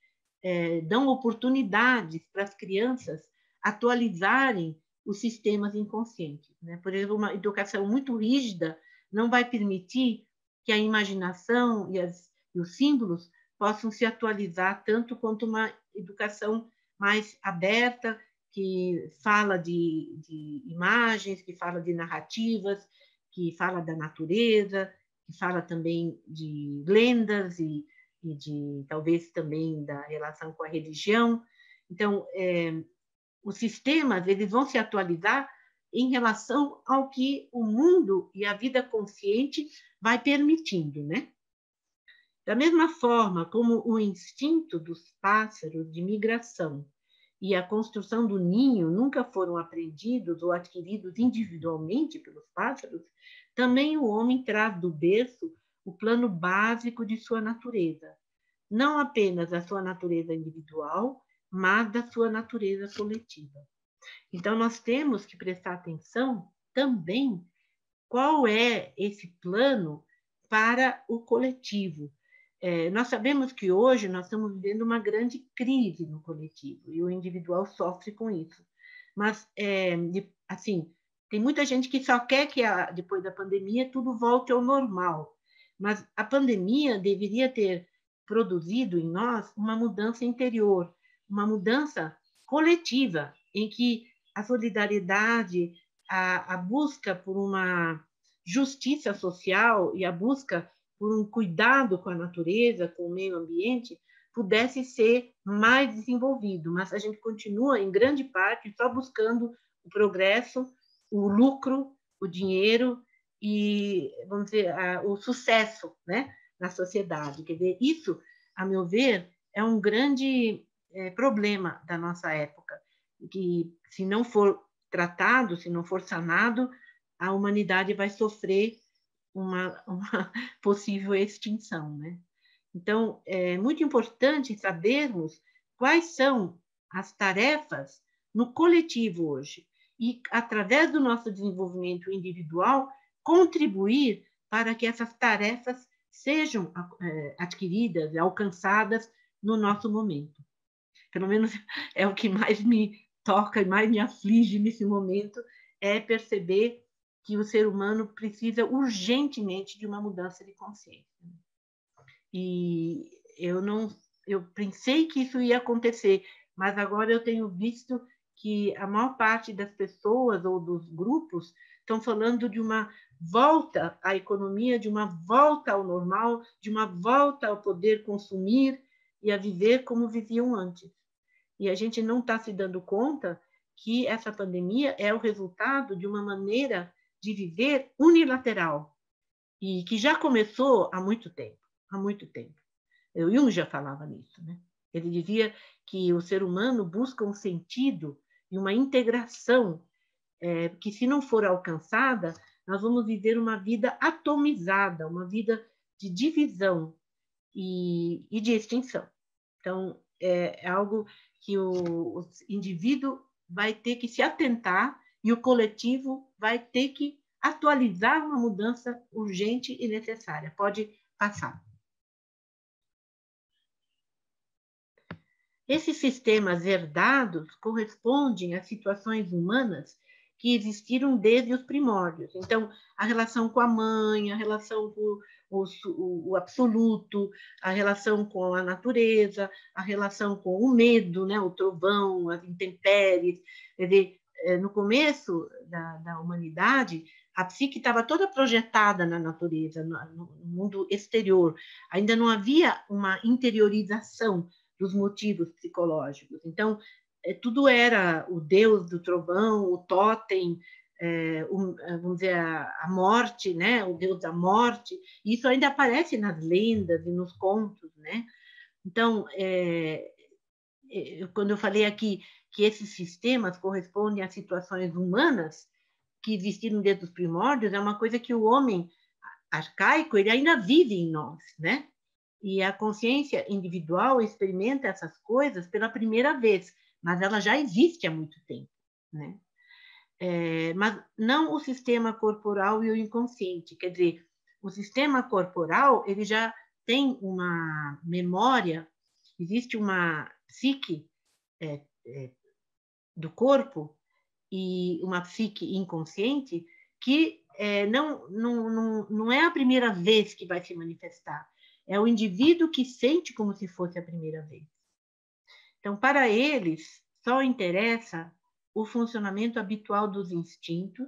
dão oportunidades para as crianças atualizarem os sistemas inconscientes, né? Por exemplo, uma educação muito rígida não vai permitir que a imaginação e os símbolos possam se atualizar tanto quanto uma educação mais aberta, que fala de imagens, que fala de narrativas, que fala da natureza, que fala também de lendas e de talvez também da relação com a religião. Então, os sistemas eles vão se atualizar em relação ao que o mundo e a vida consciente vai permitindo, né? Da mesma forma como o instinto dos pássaros de migração e a construção do ninho nunca foram aprendidos ou adquiridos individualmente pelos pássaros, também o homem traz do berço o plano básico de sua natureza, não apenas da sua natureza individual, mas da sua natureza coletiva. Então, nós temos que prestar atenção também qual é esse plano para o coletivo. Nós sabemos que hoje nós estamos vivendo uma grande crise no coletivo e o individual sofre com isso. Mas, assim, tem muita gente que só quer que depois da pandemia tudo volte ao normal. Mas a pandemia deveria ter produzido em nós uma mudança interior, uma mudança coletiva, em que a solidariedade, a busca por uma justiça social e a busca por um cuidado com a natureza, com o meio ambiente, pudesse ser mais desenvolvido. Mas a gente continua, em grande parte, só buscando o progresso, o lucro, o dinheiro e, vamos dizer, o sucesso, né, na sociedade. Quer dizer, isso, a meu ver, é um grande problema da nossa época, que se não for tratado, se não for sanado, a humanidade vai sofrer uma possível extinção, né? Então, é muito importante sabermos quais são as tarefas no coletivo hoje e, através do nosso desenvolvimento individual, contribuir para que essas tarefas sejam adquiridas, alcançadas no nosso momento. Pelo menos é o que mais me toca e mais me aflige nesse momento, é perceber que o ser humano precisa urgentemente de uma mudança de consciência. E eu pensei que isso ia acontecer, mas agora eu tenho visto que a maior parte das pessoas ou dos grupos estão falando de uma volta à economia, de uma volta ao normal, de uma volta ao poder consumir e a viver como viviam antes. E a gente não está se dando conta que essa pandemia é o resultado de uma maneira de viver unilateral e que já começou há muito tempo, há muito tempo. O Jung já falava nisso, né? Ele dizia que o ser humano busca um sentido e uma integração que, se não for alcançada, nós vamos viver uma vida atomizada, uma vida de divisão e de extinção. Então, é algo que o indivíduo vai ter que se atentar e o coletivo vai ter que atualizar uma mudança urgente e necessária. Pode passar. Esses sistemas herdados correspondem a situações humanas que existiram desde os primórdios. Então, a relação com a mãe, a relação com o absoluto, a relação com a natureza, a relação com o medo, né? O trovão, as intempéries. Quer dizer, no começo da humanidade, a psique estava toda projetada na natureza, no mundo exterior. Ainda não havia uma interiorização dos motivos psicológicos. Então, tudo era o deus do trovão, o totem, vamos dizer, a morte, né? O deus da morte. E isso ainda aparece nas lendas e nos contos, né? Então, quando eu falei aqui que esses sistemas correspondem a situações humanas que existiram desde os primórdios, é uma coisa que o homem arcaico ele ainda vive em nós, né? E a consciência individual experimenta essas coisas pela primeira vez, mas ela já existe há muito tempo, né? Mas não o sistema corporal e o inconsciente. Quer dizer, o sistema corporal ele já tem uma memória, existe uma psique do corpo e uma psique inconsciente que não é a primeira vez que vai se manifestar. É o indivíduo que sente como se fosse a primeira vez. Então, para eles, só interessa o funcionamento habitual dos instintos,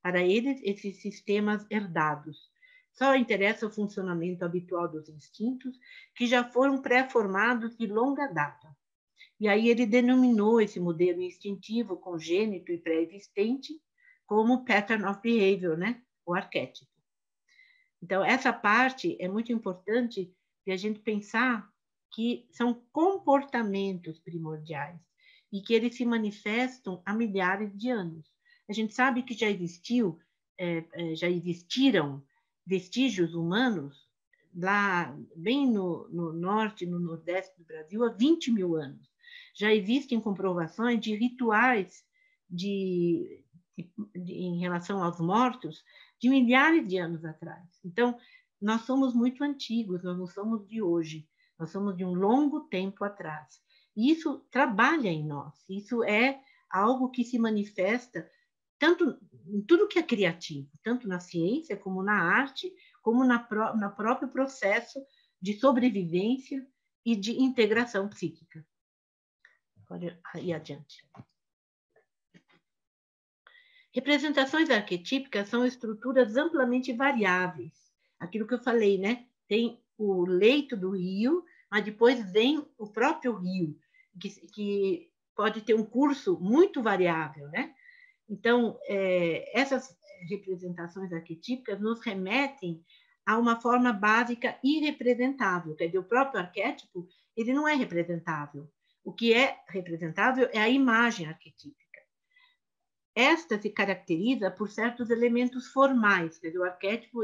para eles, esses sistemas herdados. Só interessa o funcionamento habitual dos instintos, que já foram pré-formados de longa data. E aí ele denominou esse modelo instintivo, congênito e pré-existente como pattern of behavior, né? O arquétipo. Então, essa parte é muito importante de a gente pensar que são comportamentos primordiais e que eles se manifestam há milhares de anos. A gente sabe que já existiram vestígios humanos lá bem no norte, no nordeste do Brasil, há 20 mil anos. Já existem comprovações de rituais em relação aos mortos de milhares de anos atrás. Então, nós somos muito antigos, nós não somos de hoje, nós somos de um longo tempo atrás. E isso trabalha em nós, isso é algo que se manifesta tanto em tudo que é criativo, tanto na ciência, como na arte, como no próprio processo de sobrevivência e de integração psíquica. Pode ir adiante. Representações arquetípicas são estruturas amplamente variáveis. Aquilo que eu falei, né? Tem o leito do rio, mas depois vem o próprio rio, que pode ter um curso muito variável, né? Então, essas representações arquetípicas nos remetem a uma forma básica irrepresentável. Quer dizer, o próprio arquétipo, ele não é representável. O que é representável é a imagem arquetípica. esta se caracteriza por certos elementos formais, quer dizer, o arquétipo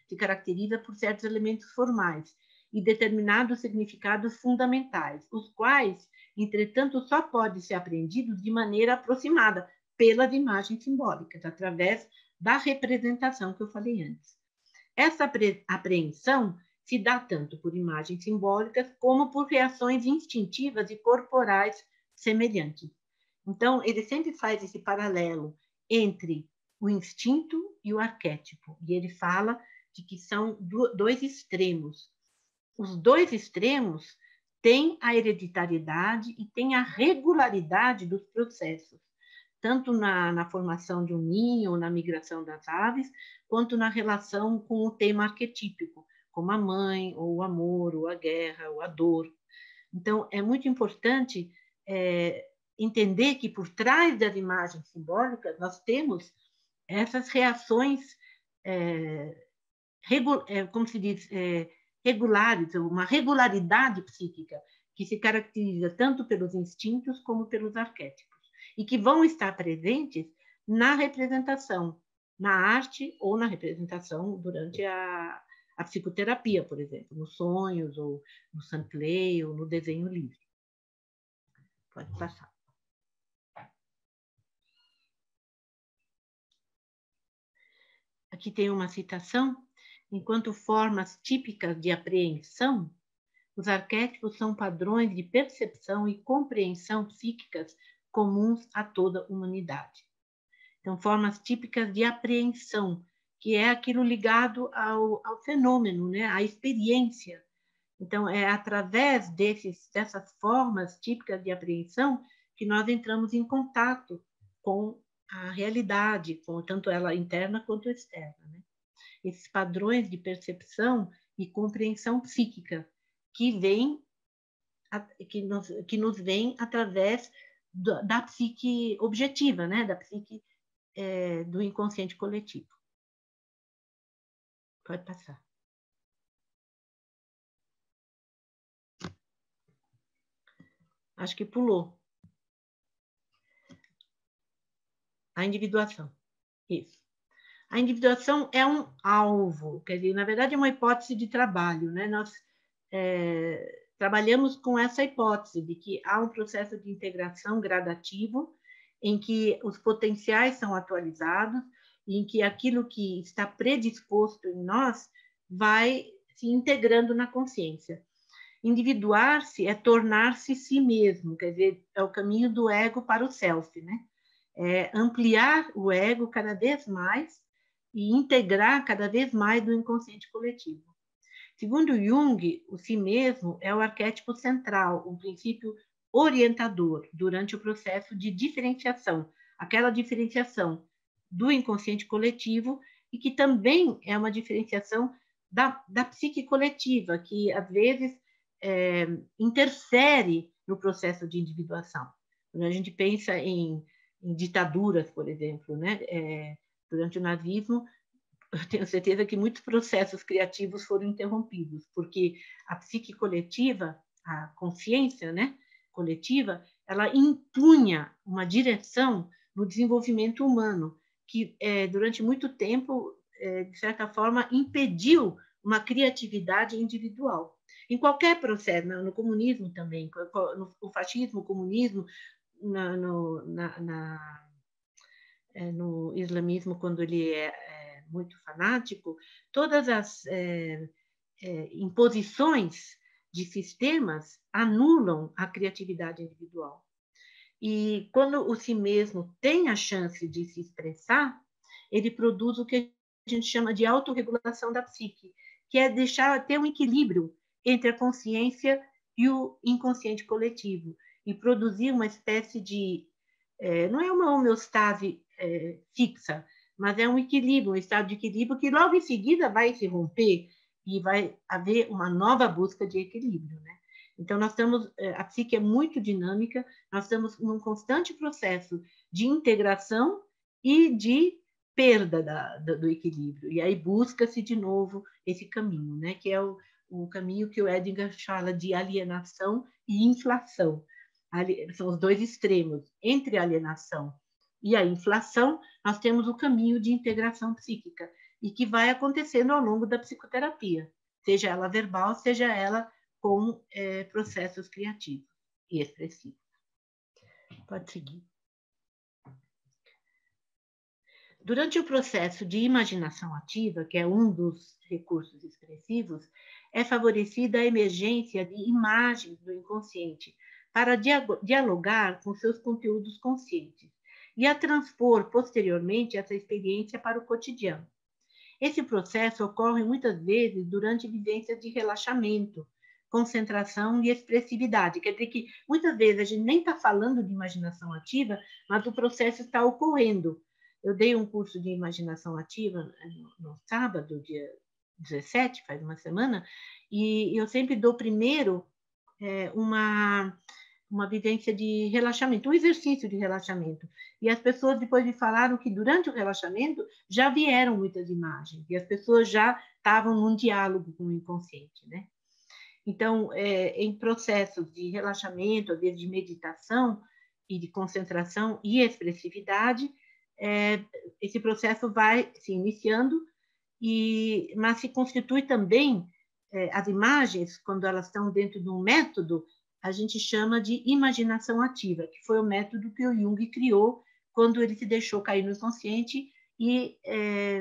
se caracteriza por certos elementos formais e determinados significados fundamentais, os quais, entretanto, só podem ser aprendidos de maneira aproximada pelas imagens simbólicas, através da representação que eu falei antes. Essa apreensão se dá tanto por imagens simbólicas como por reações instintivas e corporais semelhantes. Então, ele sempre faz esse paralelo entre o instinto e o arquétipo. E ele fala de que são dois extremos. Os dois extremos têm a hereditariedade e têm a regularidade dos processos, tanto na formação de um ninho ou na migração das aves, quanto na relação com o tema arquetípico, como a mãe, ou o amor, ou a guerra, ou a dor. Então, é muito importante entender que por trás das imagens simbólicas nós temos essas reações, como se diz, regulares, uma regularidade psíquica que se caracteriza tanto pelos instintos como pelos arquétipos e que vão estar presentes na representação, na arte ou na representação durante a psicoterapia, por exemplo, nos sonhos ou no sampleio ou no desenho livre. Pode passar. Aqui tem uma citação. Enquanto formas típicas de apreensão, os arquétipos são padrões de percepção e compreensão psíquicas comuns a toda a humanidade. Então, formas típicas de apreensão, que é aquilo ligado ao fenômeno, né? À experiência. Então, é através dessas formas típicas de apreensão que nós entramos em contato com a realidade, com tanto ela interna quanto externa, né? Esses padrões de percepção e compreensão psíquica que nos vêm através da psique objetiva, né? Da psique do inconsciente coletivo. Pode passar. Acho que pulou. A individuação. Isso. A individuação é um alvo, quer dizer, na verdade é uma hipótese de trabalho, né? Nós trabalhamos com essa hipótese de que há um processo de integração gradativo em que os potenciais são atualizados e em que aquilo que está predisposto em nós vai se integrando na consciência. Individuar-se é tornar-se si mesmo, quer dizer, é o caminho do ego para o self, né? É ampliar o ego cada vez mais e integrar cada vez mais do inconsciente coletivo. Segundo Jung, o si mesmo é o arquétipo central, um princípio orientador durante o processo de diferenciação, aquela diferenciação do inconsciente coletivo e que também é uma diferenciação da psique coletiva, que às vezes interfere no processo de individuação. Quando a gente pensa em ditaduras, por exemplo, né? Durante o nazismo, eu tenho certeza que muitos processos criativos foram interrompidos, porque a psique coletiva, a consciência, né, coletiva, ela impunha uma direção no desenvolvimento humano, que durante muito tempo, de certa forma, impediu uma criatividade individual. Em qualquer processo, no comunismo também, no fascismo, o comunismo, no islamismo, quando ele é muito fanático, todas as imposições de sistemas anulam a criatividade individual. E quando o si mesmo tem a chance de se expressar, ele produz o que a gente chama de autorregulação da psique, que é ter um equilíbrio entre a consciência e o inconsciente coletivo, e produzir uma espécie de... não é uma homeostase fixa, mas é um equilíbrio, um estado de equilíbrio que logo em seguida vai se romper e vai haver uma nova busca de equilíbrio, né? Então, a psique é muito dinâmica, nós estamos num constante processo de integração e de perda do equilíbrio. E aí busca-se de novo esse caminho, né? Que é o caminho que o Edinger fala de alienação e inflação. São os dois extremos. Entre a alienação e a inflação, nós temos o caminho de integração psíquica, e que vai acontecendo ao longo da psicoterapia, seja ela verbal, seja ela com processos criativos e expressivos. Pode seguir. Durante o processo de imaginação ativa, que é um dos recursos expressivos, é favorecida a emergência de imagens do inconsciente para dialogar com seus conteúdos conscientes e a transpor posteriormente essa experiência para o cotidiano. Esse processo ocorre muitas vezes durante vivências de relaxamento, concentração e expressividade. Quer dizer que muitas vezes a gente nem está falando de imaginação ativa, mas o processo está ocorrendo. Eu dei um curso de imaginação ativa no sábado, dia 17, faz uma semana, e eu sempre dou primeiro uma vivência de relaxamento, um exercício de relaxamento. E as pessoas depois me falaram que durante o relaxamento já vieram muitas imagens, e as pessoas já estavam num diálogo com o inconsciente, né? Então, em processos de relaxamento, às vezes de meditação e de concentração e expressividade, esse processo vai se iniciando, mas se constitui também, as imagens, quando elas estão dentro de um método, a gente chama de imaginação ativa, que foi o método que o Jung criou quando ele se deixou cair no inconsciente e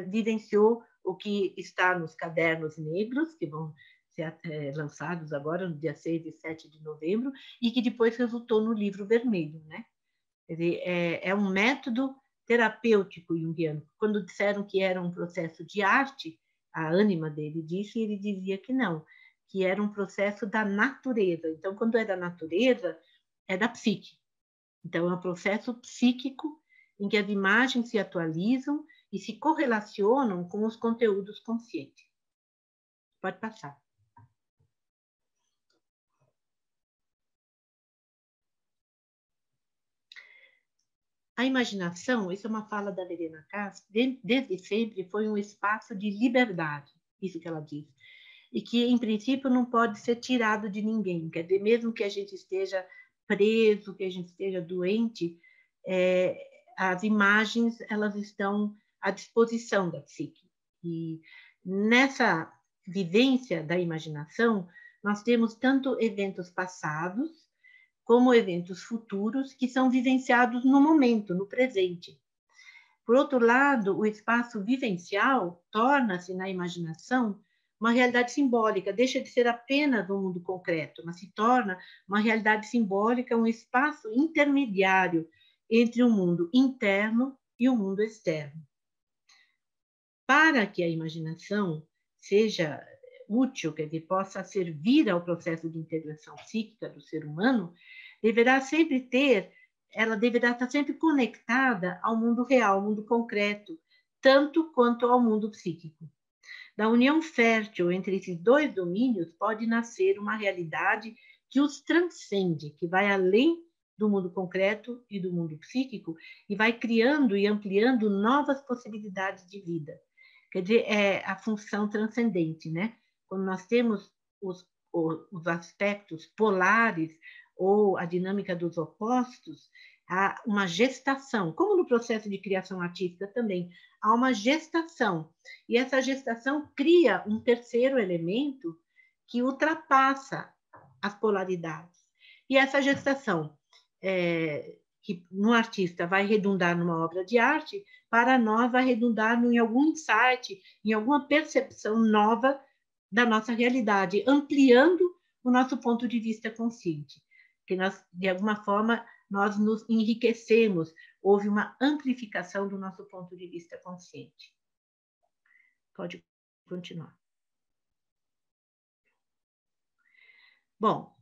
vivenciou o que está nos cadernos negros, que vão ser lançados agora no dia 6 e 7 de novembro, e que depois resultou no livro vermelho, né? Quer dizer, é um método terapêutico junguiano. Quando disseram que era um processo de arte, a ânima dele disse, e ele dizia que não, que era um processo da natureza. Então, quando é da natureza, é da psique. Então, é um processo psíquico em que as imagens se atualizam e se correlacionam com os conteúdos conscientes. Pode passar. A imaginação, isso é uma fala da Verena Castro, desde sempre foi um espaço de liberdade, isso que ela diz, e que, em princípio, não pode ser tirado de ninguém. Quer dizer, mesmo que a gente esteja preso, que a gente esteja doente, as imagens elas estão à disposição da psique. E nessa vivência da imaginação, nós temos tanto eventos passados, como eventos futuros que são vivenciados no momento, no presente. Por outro lado, o espaço vivencial torna-se, na imaginação, uma realidade simbólica, deixa de ser apenas um mundo concreto, mas se torna uma realidade simbólica, um espaço intermediário entre o mundo interno e o mundo externo. Para que a imaginação seja útil, quer dizer, possa servir ao processo de integração psíquica do ser humano, ela deverá estar sempre conectada ao mundo real, ao mundo concreto, tanto quanto ao mundo psíquico. Da união fértil entre esses dois domínios pode nascer uma realidade que os transcende, que vai além do mundo concreto e do mundo psíquico e vai criando e ampliando novas possibilidades de vida. Quer dizer, é a função transcendente, né? Quando nós temos os aspectos polares ou a dinâmica dos opostos, há uma gestação, como no processo de criação artística também, há uma gestação, e essa gestação cria um terceiro elemento que ultrapassa as polaridades. E essa gestação, que no artista vai redundar numa obra de arte, para nós vai redundar em algum insight, em alguma percepção nova da nossa realidade, ampliando o nosso ponto de vista consciente. Que nós, de alguma forma, nós nos enriquecemos, houve uma amplificação do nosso ponto de vista consciente. Pode continuar. Bom,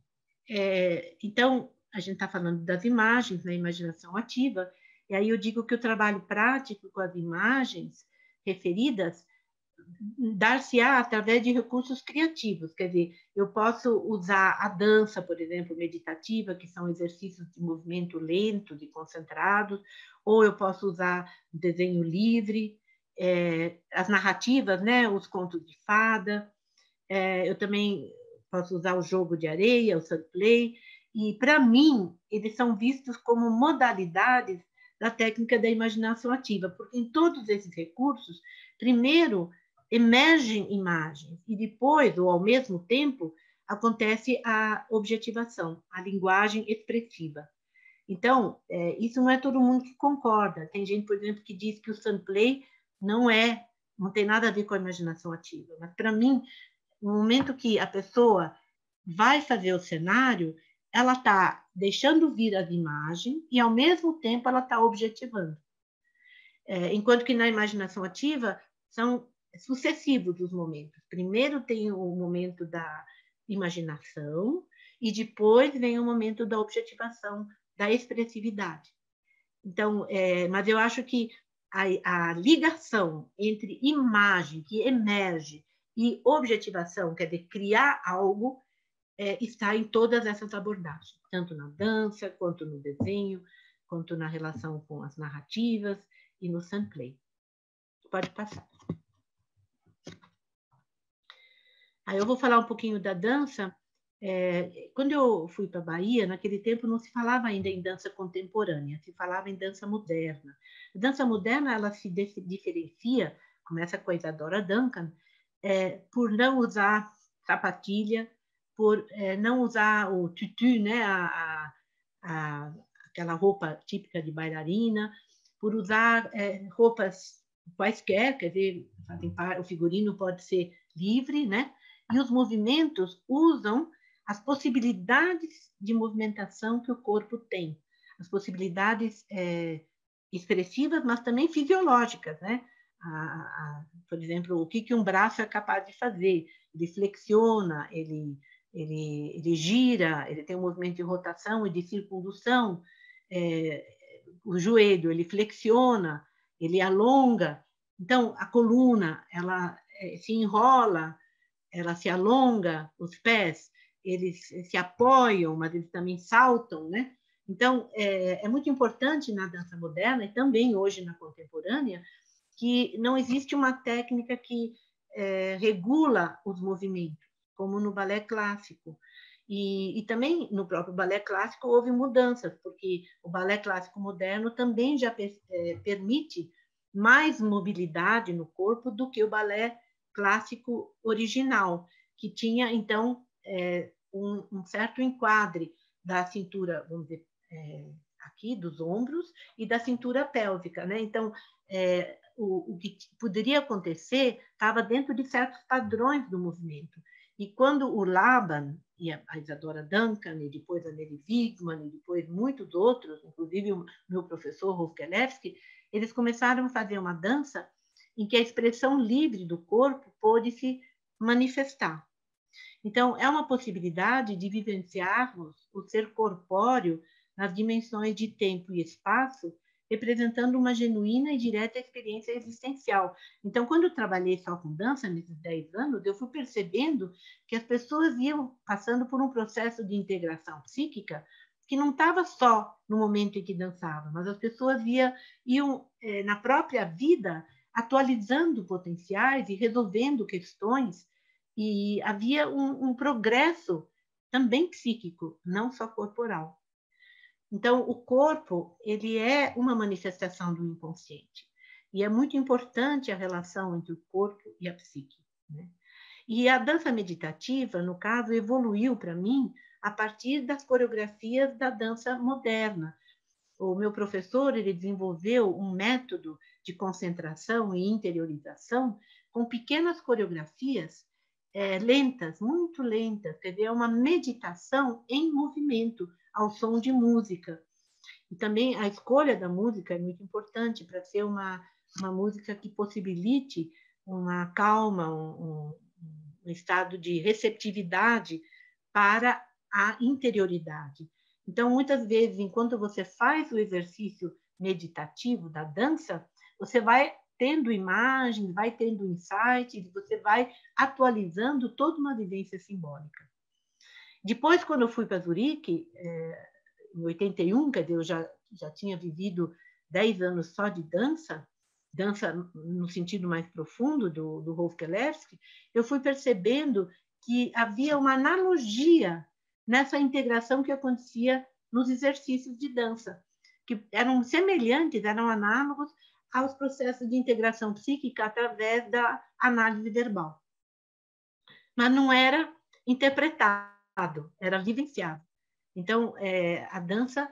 então, a gente está falando das imagens, na imaginação ativa, e aí eu digo que o trabalho prático com as imagens referidas dar-se-á através de recursos criativos, quer dizer, eu posso usar a dança, por exemplo, meditativa, que são exercícios de movimento lentos e concentrados, ou eu posso usar o desenho livre, as narrativas, né, os contos de fada, eu também posso usar o jogo de areia, o surf play, e para mim eles são vistos como modalidades da técnica da imaginação ativa, porque em todos esses recursos, primeiro emergem imagens e depois, ou ao mesmo tempo, acontece a objetivação, a linguagem expressiva. Então, isso não é todo mundo que concorda. Tem gente, por exemplo, que diz que o Sunplay não tem nada a ver com a imaginação ativa. Mas, para mim, no momento que a pessoa vai fazer o cenário, ela está deixando vir as imagens e, ao mesmo tempo, ela está objetivando. Enquanto que na imaginação ativa são sucessivos os momentos. Primeiro tem o momento da imaginação e depois vem o momento da objetivação, da expressividade. Então, mas eu acho que a ligação entre imagem que emerge e objetivação, quer dizer, criar algo, está em todas essas abordagens, tanto na dança, quanto no desenho, quanto na relação com as narrativas e no Sunplay. Pode passar. Aí eu vou falar um pouquinho da dança. Quando eu fui para a Bahia, naquele tempo não se falava ainda em dança contemporânea, se falava em dança moderna. A dança moderna, ela se diferencia, começa com a Isadora Duncan, por não usar sapatilha, por não usar o tutu, né, aquela roupa típica de bailarina, por usar roupas quaisquer, quer dizer, o figurino pode ser livre, né? E os movimentos usam as possibilidades de movimentação que o corpo tem, as possibilidades expressivas, mas também fisiológicas, né? Por exemplo, o que um braço é capaz de fazer? Ele flexiona, ele gira, ele tem um movimento de rotação e de circundução. O joelho, ele flexiona, ele alonga. Então, a coluna, ela se enrola, ela se alonga, os pés, eles se apoiam, mas eles também saltam, né? Então, é muito importante na dança moderna e também hoje na contemporânea que não existe uma técnica que regula os movimentos, como no balé clássico. E também no próprio balé clássico houve mudanças, porque o balé clássico moderno também já permite mais mobilidade no corpo do que o balé clássico original, que tinha, então, um certo enquadre da cintura, vamos dizer, aqui, dos ombros, e da cintura pélvica, né? Então, o que poderia acontecer estava dentro de certos padrões do movimento. E quando o Laban e a Isadora Duncan, e depois a Nelly Wigman, e depois muitos outros, inclusive o meu professor Rolf Kelewski, eles começaram a fazer uma dança em que a expressão livre do corpo pôde se manifestar. Então, é uma possibilidade de vivenciarmos o ser corpóreo nas dimensões de tempo e espaço, representando uma genuína e direta experiência existencial. Então, quando eu trabalhei só com dança, nesses 10 anos, eu fui percebendo que as pessoas iam passando por um processo de integração psíquica que não estava só no momento em que dançavam, mas as pessoas iam na própria vida, atualizando potenciais e resolvendo questões, e havia um progresso também psíquico, não só corporal. Então, o corpo, ele é uma manifestação do inconsciente. E é muito importante a relação entre o corpo e a psique, né? E a dança meditativa, no caso, evoluiu para mim a partir das coreografias da dança moderna. O meu professor, ele desenvolveu um método de concentração e interiorização com pequenas coreografias lentas, muito lentas, quer dizer, é uma meditação em movimento, ao som de música. E também a escolha da música é muito importante para ser uma música que possibilite uma calma, um estado de receptividade para a interioridade. Então, muitas vezes, enquanto você faz o exercício meditativo da dança, você vai tendo imagens, vai tendo insights, você vai atualizando toda uma vivência simbólica. Depois, quando eu fui para Zurique, em 81, quer dizer, eu já tinha vivido 10 anos só de dança no sentido mais profundo do Rolf Kelewski, eu fui percebendo que havia uma analogia nessa integração que acontecia nos exercícios de dança. que eram semelhantes, eram análogos aos processos de integração psíquica através da análise verbal. Mas não era interpretado, era vivenciado. Então, a dança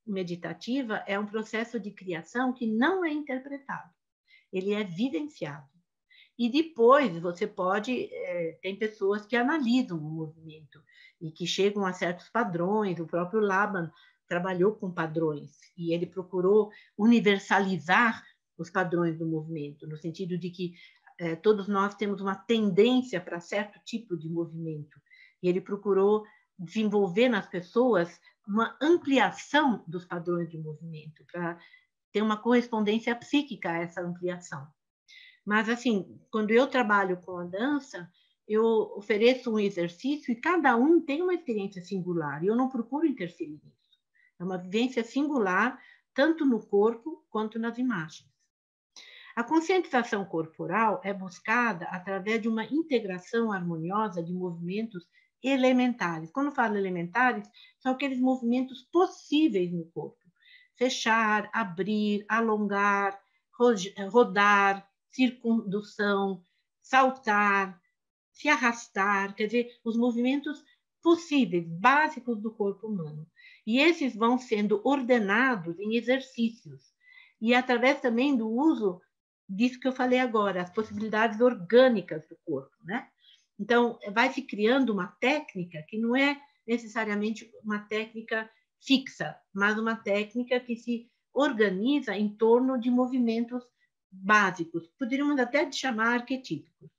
meditativa é um processo de criação que não é interpretado, ele é vivenciado. E depois você pode... tem pessoas que analisam o movimento e que chegam a certos padrões. O próprio Laban trabalhou com padrões e ele procurou universalizar os padrões do movimento, no sentido de que todos nós temos uma tendência para certo tipo de movimento. E ele procurou desenvolver nas pessoas uma ampliação dos padrões de movimento, para ter uma correspondência psíquica a essa ampliação. Mas, assim, quando eu trabalho com a dança, eu ofereço um exercício e cada um tem uma experiência singular, e eu não procuro interferir nisso. É uma vivência singular, tanto no corpo quanto nas imagens. A conscientização corporal é buscada através de uma integração harmoniosa de movimentos elementares. Quando falo elementares, são aqueles movimentos possíveis no corpo. Fechar, abrir, alongar, rodar, circundução, saltar, se arrastar, quer dizer, os movimentos possíveis, básicos do corpo humano. E esses vão sendo ordenados em exercícios. E através também do uso disso que eu falei agora, as possibilidades orgânicas do corpo, né? Então, vai se criando uma técnica que não é necessariamente uma técnica fixa, mas uma técnica que se organiza em torno de movimentos básicos, poderíamos até chamar arquetípicos.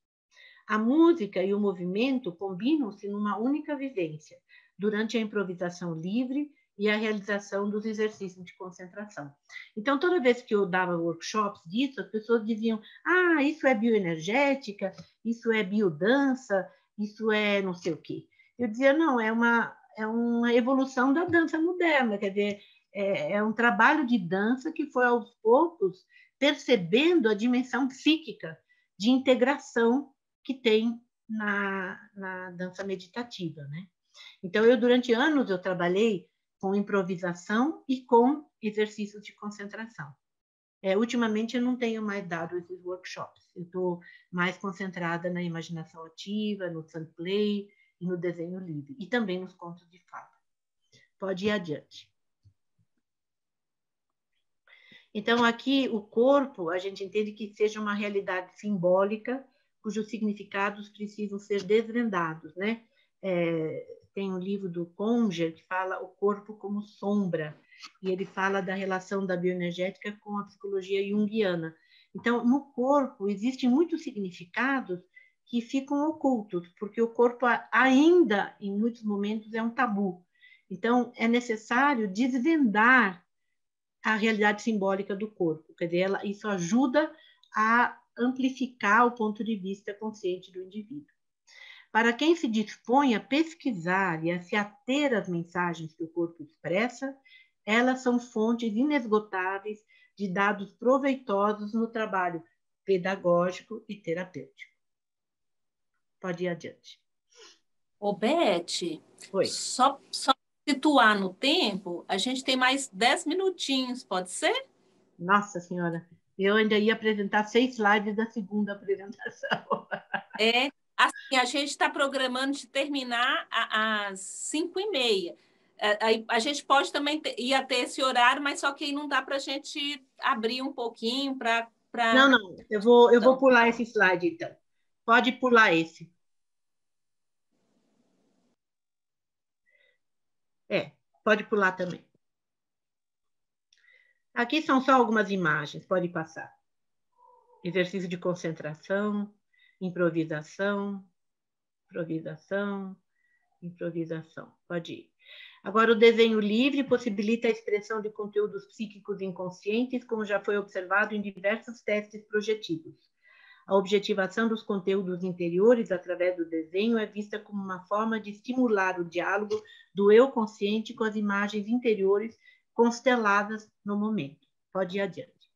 A música e o movimento combinam-se numa única vivência, durante a improvisação livre e a realização dos exercícios de concentração. Então, toda vez que eu dava workshops disso, as pessoas diziam: ah, isso é bioenergética, isso é biodança, isso é não sei o quê. Eu dizia: não, é uma evolução da dança moderna, quer dizer, é um trabalho de dança que foi aos poucos percebendo a dimensão psíquica de integração que tem na dança meditativa, né? Então, durante anos, eu trabalhei com improvisação e com exercícios de concentração. Ultimamente, eu não tenho mais dado esses workshops. Eu estou mais concentrada na imaginação ativa, no sound play e no desenho livre. E também nos contos de fada. Pode ir adiante. Então, aqui, o corpo, a gente entende que seja uma realidade simbólica, cujos significados precisam ser desvendados, né? Tem um livro do Conger que fala o corpo como sombra, e ele fala da relação da bioenergética com a psicologia junguiana. Então, no corpo, existem muitos significados que ficam ocultos, porque o corpo ainda, em muitos momentos, é um tabu. Então, é necessário desvendar a realidade simbólica do corpo. Quer dizer, isso ajuda a amplificar o ponto de vista consciente do indivíduo. Para quem se dispõe a pesquisar e a se ater às mensagens que o corpo expressa, elas são fontes inesgotáveis de dados proveitosos no trabalho pedagógico e terapêutico. Pode ir adiante. Ô, Beth, Oi. Só situar no tempo, a gente tem mais 10 minutinhos, pode ser? Nossa Senhora, eu ainda ia apresentar 6 slides da segunda apresentação. Assim, a gente está programando de terminar às 5h30. A gente pode também ir até esse horário, mas só que aí não dá para a gente abrir um pouquinho para... Não, eu vou pular esse slide, então. Pode pular esse. Pode pular também. Aqui são só algumas imagens, pode passar. Exercício de concentração, improvisação, improvisação, improvisação. Pode ir. Agora, o desenho livre possibilita a expressão de conteúdos psíquicos inconscientes, como já foi observado em diversos testes projetivos. A objetivação dos conteúdos interiores através do desenho é vista como uma forma de estimular o diálogo do eu consciente com as imagens interiores consteladas no momento. Pode ir adiante.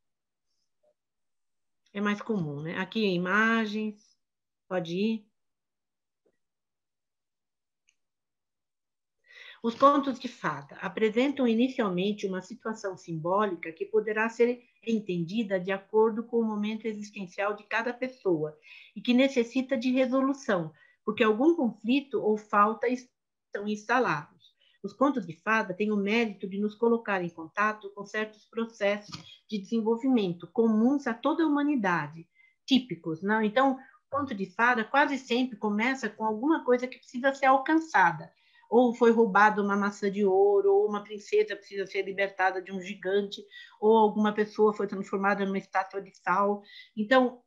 É mais comum, né? Aqui imagens. Pode ir. Os contos de fada apresentam inicialmente uma situação simbólica que poderá ser entendida de acordo com o momento existencial de cada pessoa e que necessita de resolução, porque algum conflito ou falta estão instalados. Os contos de fada têm o mérito de nos colocar em contato com certos processos de desenvolvimento comuns a toda a humanidade, típicos, não? Então, o conto de fada quase sempre começa com alguma coisa que precisa ser alcançada. Ou foi roubada uma maçã de ouro, ou uma princesa precisa ser libertada de um gigante, ou alguma pessoa foi transformada numa estátua de sal. Então,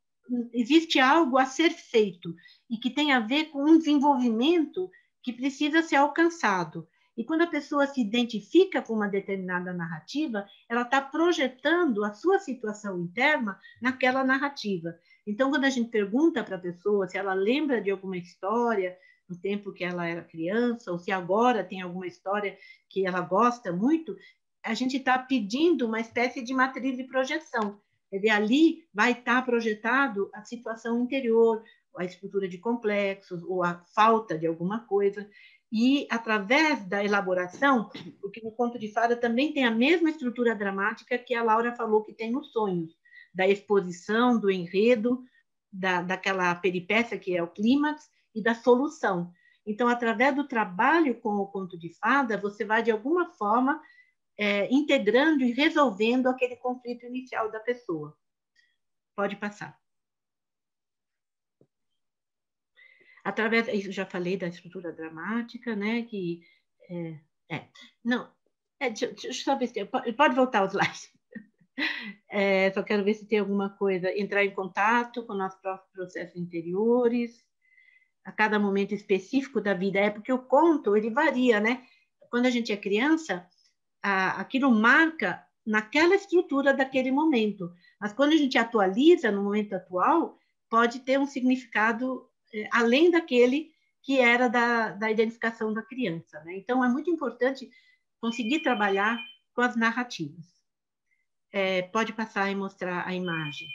existe algo a ser feito e que tem a ver com um desenvolvimento que precisa ser alcançado. E quando a pessoa se identifica com uma determinada narrativa, ela está projetando a sua situação interna naquela narrativa. Então, quando a gente pergunta para a pessoa se ela lembra de alguma história no tempo que ela era criança, ou se agora tem alguma história que ela gosta muito, a gente está pedindo uma espécie de matriz de projeção. Quer dizer, ali vai estar projetado a situação interior, a estrutura de complexos, ou a falta de alguma coisa. E, através da elaboração, porque no conto de fada também tem a mesma estrutura dramática que a Laura falou que tem nos sonhos, da exposição, do enredo, daquela peripécia que é o clímax, e da solução. Então, através do trabalho com o conto de fada, você vai, de alguma forma, integrando e resolvendo aquele conflito inicial da pessoa. Pode passar. Através, eu já falei da estrutura dramática, né? Que não, deixa eu só ver se pode voltar os slides. Só quero ver se tem alguma coisa. Entrar em contato com nossos próprios processos interiores, a cada momento específico da vida. É porque o conto, ele varia, né? Quando a gente é criança, aquilo marca naquela estrutura daquele momento. Mas quando a gente atualiza no momento atual, pode ter um significado além daquele que era da identificação da criança, né? Então, é muito importante conseguir trabalhar com as narrativas. Pode passar e mostrar a imagem.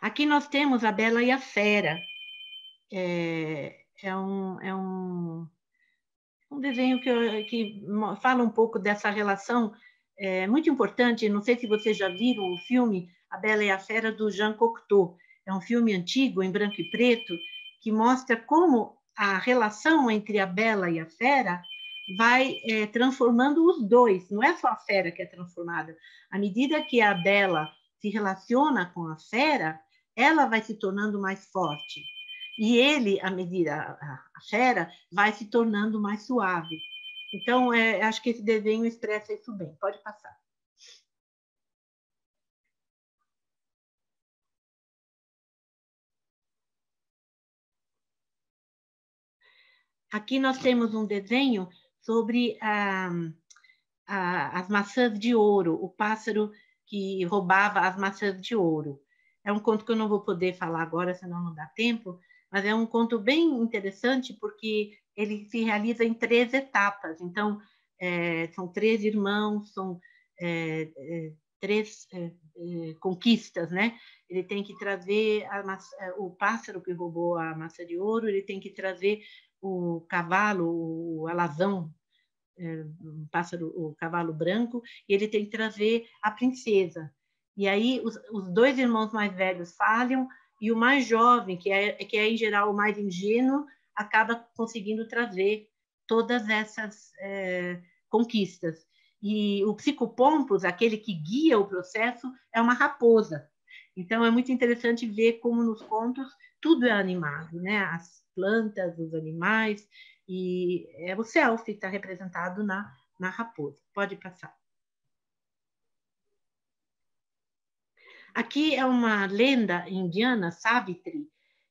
Aqui nós temos a Bela e a Fera. É um desenho que fala um pouco dessa relação muito importante. Não sei se vocês já viram o filme A Bela e a Fera, do Jean Cocteau. É um filme antigo, em branco e preto, que mostra como a relação entre a Bela e a Fera vai transformando os dois. Não é só a Fera que é transformada. À medida que a Bela se relaciona com a Fera, ela vai se tornando mais forte. E ele, à medida, a Fera, vai se tornando mais suave. Então, acho que esse desenho expressa isso bem. Pode passar. Aqui nós temos um desenho sobre as maçãs de ouro, o pássaro que roubava as maçãs de ouro. É um conto que eu não vou poder falar agora, senão não dá tempo, mas é um conto bem interessante porque ele se realiza em 3 etapas. Então, são 3 irmãos, são 3 conquistas, né? Ele tem que trazer o pássaro que roubou a maçã de ouro, ele tem que trazer o cavalo, o alazão, o cavalo branco, e ele tem que trazer a princesa. E aí os 2 irmãos mais velhos falham, e o mais jovem, que é em geral o mais ingênuo, acaba conseguindo trazer todas essas conquistas. E o psicopompos, aquele que guia o processo, é uma raposa. Então, é muito interessante ver como nos contos tudo é animado, né? As plantas, os animais, e o self está representado na raposa. Pode passar. Aqui é uma lenda indiana, Savitri,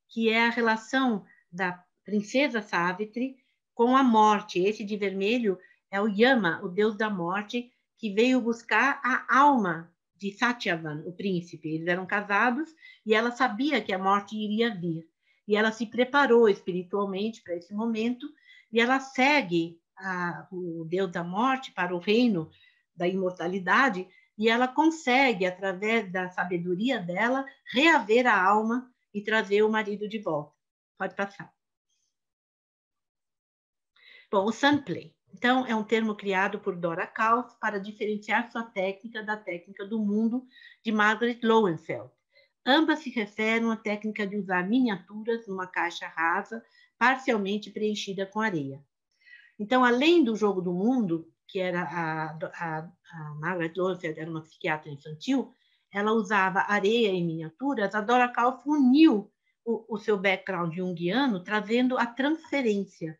que é a relação da princesa Savitri com a morte. Esse de vermelho é o Yama, o deus da morte, que veio buscar a alma de Satyavan, o príncipe. Eles eram casados e ela sabia que a morte iria vir. E ela se preparou espiritualmente para esse momento e ela segue o deus da morte para o reino da imortalidade, e ela consegue, através da sabedoria dela, reaver a alma e trazer o marido de volta. Pode passar. Bom, o Sunplay. Então, é um termo criado por Dora Kauf para diferenciar sua técnica da técnica do mundo de Margaret Lowenfeld. Ambas se referem à técnica de usar miniaturas numa caixa rasa, parcialmente preenchida com areia. Então, além do jogo do mundo, que era a Margaret Lowenfeld era uma psiquiatra infantil, ela usava areia em miniaturas, a Dora Kauf uniu o seu background junguiano, trazendo a transferência.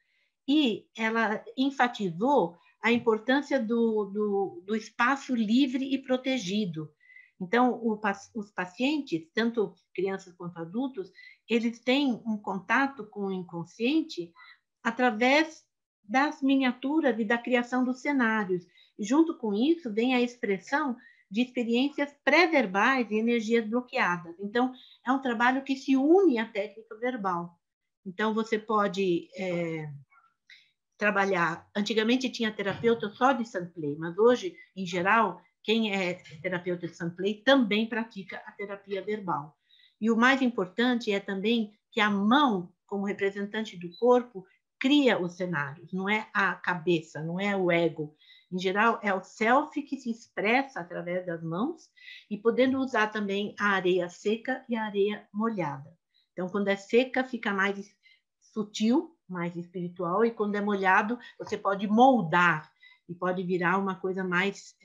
E ela enfatizou a importância do espaço livre e protegido. Então, os pacientes, tanto crianças quanto adultos, eles têm um contato com o inconsciente através das miniaturas e da criação dos cenários. E, junto com isso, vem a expressão de experiências pré-verbais e energias bloqueadas. Então, é um trabalho que se une à técnica verbal. Então, você pode trabalhar... Antigamente tinha terapeuta só de Sunplay, mas hoje, em geral, quem é terapeuta de Sunplay também pratica a terapia verbal. E o mais importante é também que a mão, como representante do corpo, cria os cenários, não é a cabeça, não é o ego. Em geral, é o self que se expressa através das mãos e podendo usar também a areia seca e a areia molhada. Então, quando é seca, fica mais sutil, mais espiritual, e quando é molhado, você pode moldar e pode virar uma coisa mais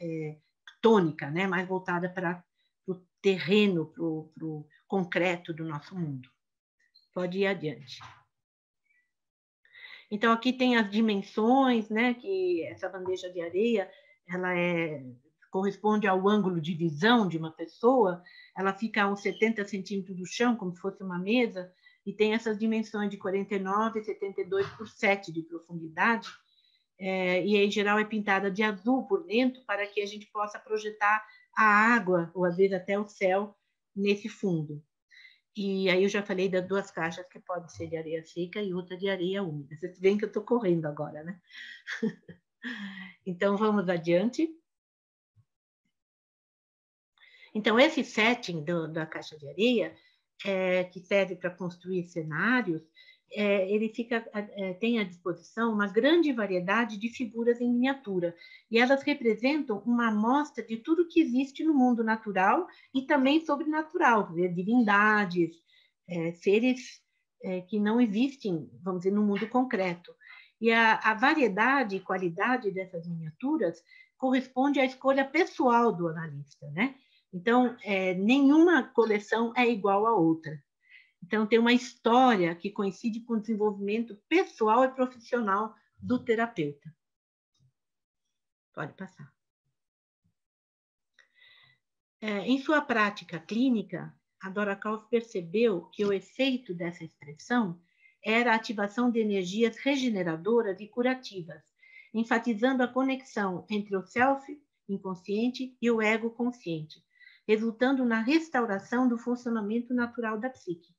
tônica, né? Mais voltada para o terreno, para o concreto do nosso mundo. Pode ir adiante. Então, aqui tem as dimensões, né? Que essa bandeja de areia, ela corresponde ao ângulo de visão de uma pessoa, ela fica a uns 70 centímetros do chão, como se fosse uma mesa, e tem essas dimensões de 49 e 72 por 7 de profundidade, e em geral é pintada de azul por dentro, para que a gente possa projetar a água, ou às vezes até o céu, nesse fundo. E aí eu já falei das duas caixas, que podem ser de areia seca e outra de areia úmida. Vocês veem que eu estou correndo agora, né? Então, vamos adiante. Então, esse setting da caixa de areia, que serve para construir cenários, ele tem à disposição uma grande variedade de figuras em miniatura, e elas representam uma amostra de tudo que existe no mundo natural e também sobrenatural, divindades, seres que não existem, vamos dizer, no mundo concreto. E a variedade e qualidade dessas miniaturas corresponde à escolha pessoal do analista, né? Então, nenhuma coleção é igual à outra. Então, tem uma história que coincide com o desenvolvimento pessoal e profissional do terapeuta. Pode passar. Em sua prática clínica, a Dora Kauf percebeu que o efeito dessa expressão era a ativação de energias regeneradoras e curativas, enfatizando a conexão entre o self inconsciente e o ego consciente, resultando na restauração do funcionamento natural da psique.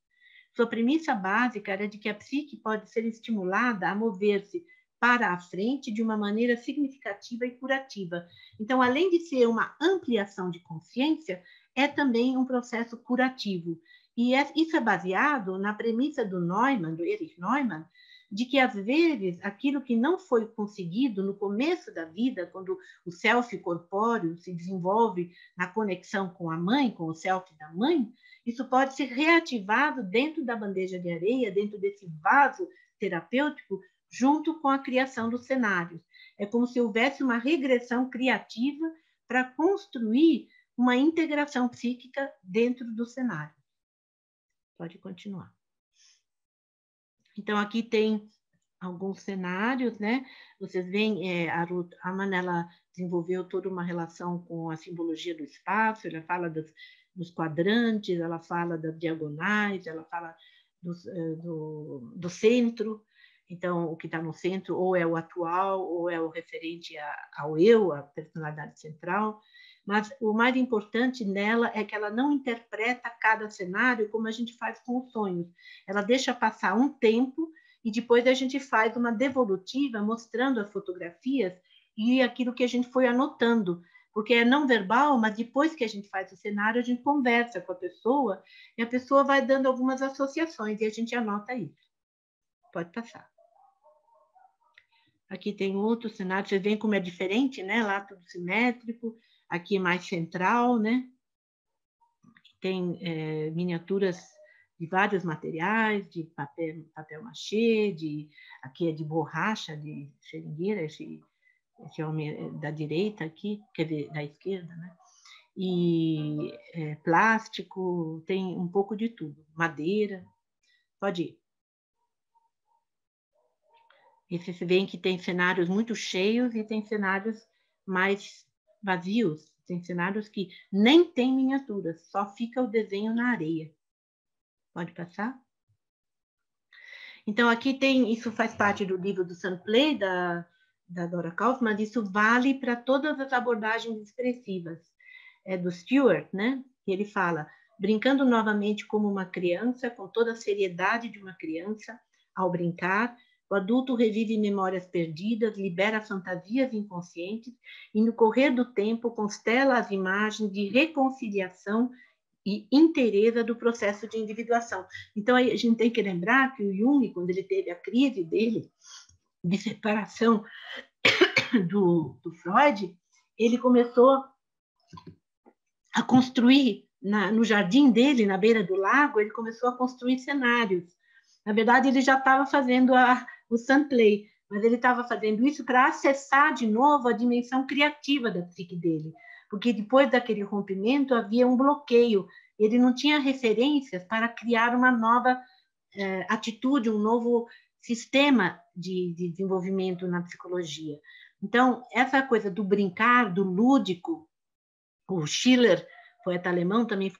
Sua premissa básica era de que a psique pode ser estimulada a mover-se para a frente de uma maneira significativa e curativa. Então, além de ser uma ampliação de consciência, é também um processo curativo. E isso é baseado na premissa do Erich Neumann, de que, às vezes, aquilo que não foi conseguido no começo da vida, quando o self corpóreo se desenvolve na conexão com a mãe, com o self da mãe, isso pode ser reativado dentro da bandeja de areia, dentro desse vaso terapêutico, junto com a criação dos cenários. É como se houvesse uma regressão criativa para construir uma integração psíquica dentro do cenário. Pode continuar. Então, aqui tem alguns cenários, né? Vocês veem, a Ruth Amann, ela desenvolveu toda uma relação com a simbologia do espaço, ela fala dos quadrantes, ela fala das diagonais, ela fala do centro. Então, o que está no centro ou é o atual, ou é o referente ao eu, a personalidade central. Mas o mais importante nela é que ela não interpreta cada cenário como a gente faz com os sonhos. Ela deixa passar um tempo e depois a gente faz uma devolutiva mostrando as fotografias e aquilo que a gente foi anotando. Porque é não verbal, mas depois que a gente faz o cenário, a gente conversa com a pessoa e a pessoa vai dando algumas associações e a gente anota isso. Pode passar. Aqui tem outro cenário, vocês veem como é diferente, né? Lá tudo simétrico, aqui é mais central, né? Tem miniaturas de vários materiais, de papel machê, aqui é de borracha, de seringueira, esse homem da direita aqui, quer dizer, da esquerda, né? E plástico, tem um pouco de tudo, madeira, pode ir. E vocês veem que tem cenários muito cheios e tem cenários mais vazios, tem cenários que nem tem miniaturas, só fica o desenho na areia. Pode passar? Então, aqui tem, isso faz parte do livro do Sunplay, da Dora Kaufman, mas isso vale para todas as abordagens expressivas. É do Stewart, né? E ele fala, brincando novamente como uma criança, com toda a seriedade de uma criança, ao brincar, o adulto revive memórias perdidas, libera fantasias inconscientes e, no correr do tempo, constela as imagens de reconciliação e inteireza do processo de individuação. Então, a gente tem que lembrar que o Jung, quando ele teve a crise dele de separação do Freud, ele começou a construir, no jardim dele, na beira do lago, ele começou a construir cenários. Na verdade, ele já estava fazendo o Sunplay, mas ele estava fazendo isso para acessar de novo a dimensão criativa da psique dele, porque depois daquele rompimento havia um bloqueio, ele não tinha referências para criar uma nova atitude, um novo sistema de desenvolvimento na psicologia. Então, essa coisa do brincar, do lúdico, o Schiller, poeta alemão, também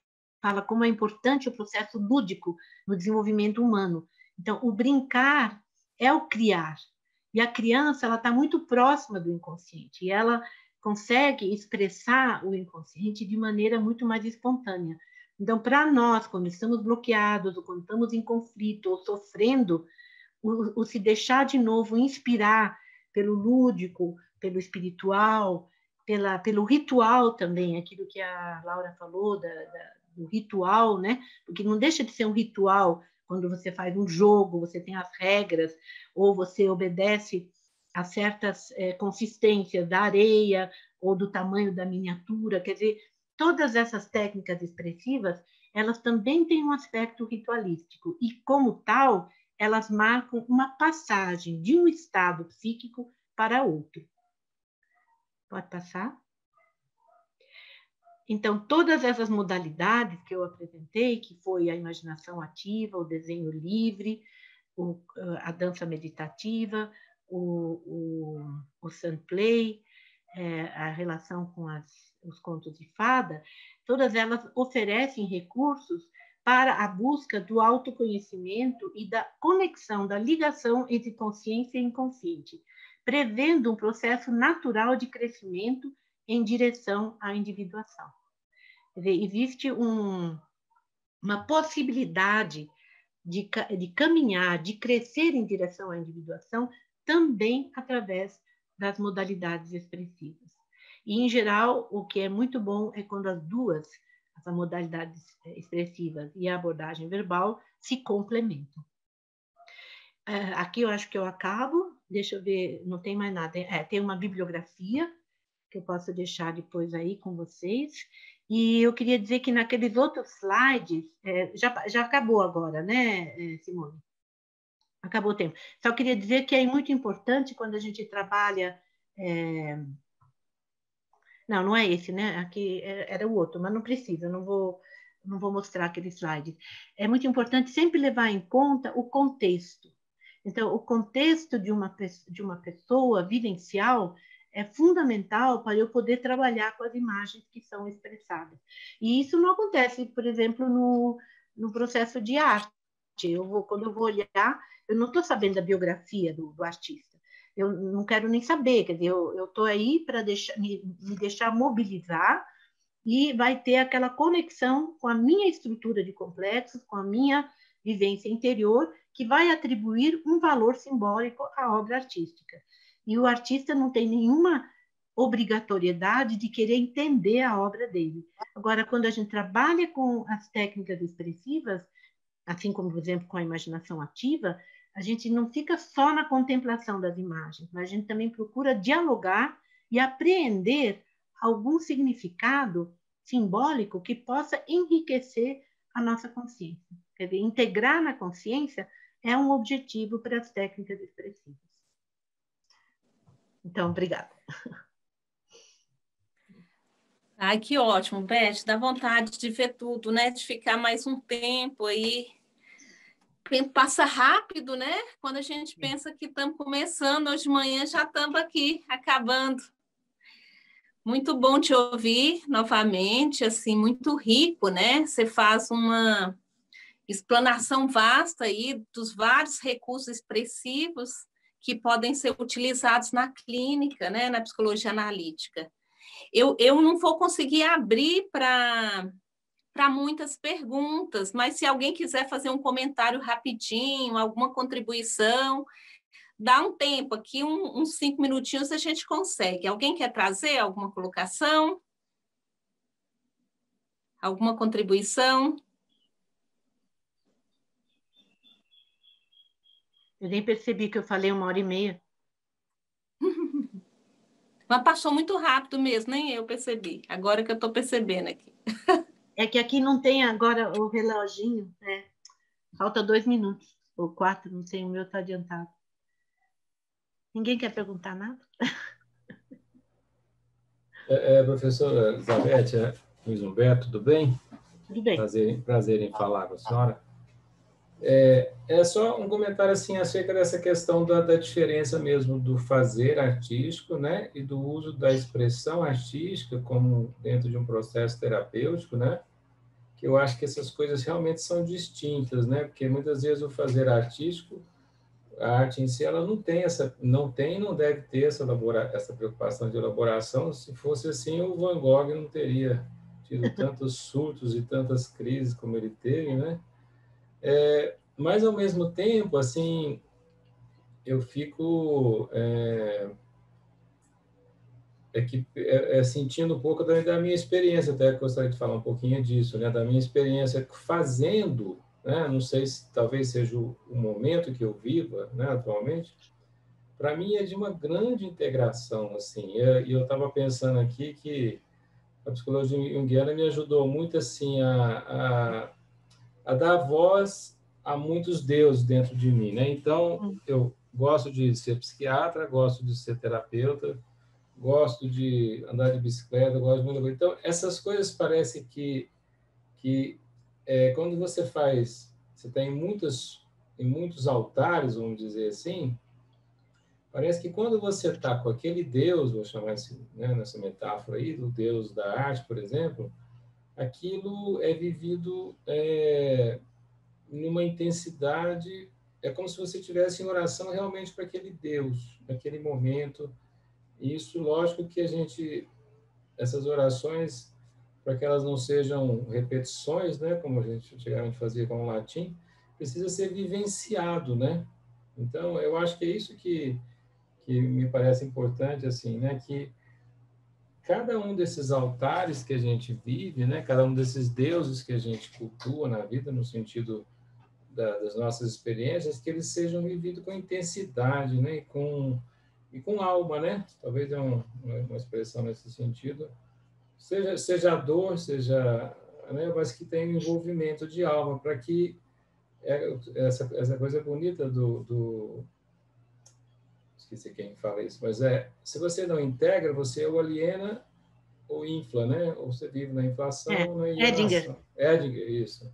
fala como é importante o processo lúdico no desenvolvimento humano. Então, o brincar é o criar. E a criança, ela está muito próxima do inconsciente, e ela consegue expressar o inconsciente de maneira muito mais espontânea. Então, para nós, quando estamos bloqueados, ou quando estamos em conflito, ou sofrendo, o se deixar de novo inspirar pelo lúdico, pelo espiritual, pelo ritual também, aquilo que a Laura falou, do ritual, né? Porque não deixa de ser um ritual quando você faz um jogo, você tem as regras, ou você obedece a certas consistências da areia ou do tamanho da miniatura. Quer dizer, todas essas técnicas expressivas, elas também têm um aspecto ritualístico, e, como tal, elas marcam uma passagem de um estado psíquico para outro. Pode passar? Então, todas essas modalidades que eu apresentei, que foi a imaginação ativa, o desenho livre, a dança meditativa, o Sunplay, a relação com os contos de fada, todas elas oferecem recursos para a busca do autoconhecimento e da conexão, da ligação entre consciência e inconsciente, prevendo um processo natural de crescimento em direção à individuação. Quer dizer, existe uma possibilidade de caminhar, de crescer em direção à individuação, também através das modalidades expressivas. E, em geral, o que é muito bom é quando as modalidades expressivas e a abordagem verbal se complementam. Aqui eu acho que eu acabo, deixa eu ver, não tem mais nada. Tem uma bibliografia que eu posso deixar depois aí com vocês. E eu queria dizer que naqueles outros slides, já acabou agora, né, Simone? Acabou o tempo. Só queria dizer que é muito importante quando a gente trabalha... Não é esse, né? Aqui era o outro, mas não precisa, não vou mostrar aquele slide. É muito importante sempre levar em conta o contexto. Então, o contexto de uma pessoa vivencial é fundamental para eu poder trabalhar com as imagens que são expressadas. E isso não acontece, por exemplo, no processo de arte. Quando eu vou olhar, eu não estou sabendo da biografia do artista. Eu não quero nem saber, quer dizer, eu estou aí para me deixar mobilizar, e vai ter aquela conexão com a minha estrutura de complexos, com a minha vivência interior, que vai atribuir um valor simbólico à obra artística. E o artista não tem nenhuma obrigatoriedade de querer entender a obra dele. Agora, quando a gente trabalha com as técnicas expressivas, assim como, por exemplo, com a imaginação ativa, a gente não fica só na contemplação das imagens, mas a gente também procura dialogar e apreender algum significado simbólico que possa enriquecer a nossa consciência. Quer dizer, integrar na consciência é um objetivo para as técnicas expressivas. Então, obrigada. Ai, que ótimo, Beth. Dá vontade de ver tudo, né? De ficar mais um tempo aí. O tempo passa rápido, né? Quando a gente pensa que estamos começando, hoje de manhã já estamos aqui, acabando. Muito bom te ouvir novamente, assim, muito rico, né? Você faz uma explanação vasta aí dos vários recursos expressivos que podem ser utilizados na clínica, né? Na psicologia analítica. Eu não vou conseguir abrir para muitas perguntas, mas se alguém quiser fazer um comentário rapidinho, alguma contribuição, dá um tempo aqui, uns 5 minutinhos a gente consegue. Alguém quer trazer alguma colocação? Alguma contribuição? Eu nem percebi que eu falei 1h30. Mas passou muito rápido mesmo, nem eu percebi. Agora que eu estou percebendo aqui. É que aqui não tem agora o reloginho, né? Falta 2 minutos, ou 4, não sei, o meu está adiantado. Ninguém quer perguntar nada? Professora Elizabeth, Luiz Humberto, tudo bem? Tudo bem. Prazer em falar com a senhora. É só um comentário assim acerca dessa questão da diferença mesmo do fazer artístico, né, e do uso da expressão artística como dentro de um processo terapêutico, né, que eu acho que essas coisas realmente são distintas, né, porque muitas vezes o fazer artístico, a arte em si, ela não tem e não deve ter essa preocupação de elaboração. Se fosse assim, o Van Gogh não teria tido tantos surtos e tantas crises como ele teve, né? Mas, ao mesmo tempo, assim, eu fico sentindo um pouco da minha experiência, até gostaria de falar um pouquinho disso, né? Da minha experiência fazendo, né? Não sei se talvez seja o momento que eu viva, né, atualmente. Para mim é de uma grande integração, assim. E eu estava pensando aqui que a psicologia junguiana me ajudou muito, assim, a dar voz a muitos deuses dentro de mim, né? Então, eu gosto de ser psiquiatra, gosto de ser terapeuta, gosto de andar de bicicleta, gosto de muita coisa. Então, essas coisas parece que quando você tem em muitos altares, vamos dizer assim, parece que quando você está com aquele Deus, vou chamar assim, né, nessa metáfora aí, do Deus da arte, por exemplo, aquilo é vivido numa intensidade, é como se você estivesse em oração realmente para aquele Deus, naquele momento. E isso, lógico que essas orações, para que elas não sejam repetições, né, como a gente antigamente fazia com o latim, precisa ser vivenciado, né? Então, eu acho que é isso que me parece importante, assim, né, que cada um desses altares que a gente vive, né, cada um desses deuses que a gente cultua na vida, no sentido das nossas experiências, que eles sejam vividos com intensidade, né, e com alma, né? Talvez é uma expressão nesse sentido. Seja a dor, né, mas que tenha um envolvimento de alma, para que essa coisa bonita esqueci quem fala isso, mas se você não integra, você ou aliena ou infla, né? Ou você vive na inflação, na alienação. Edinger, isso.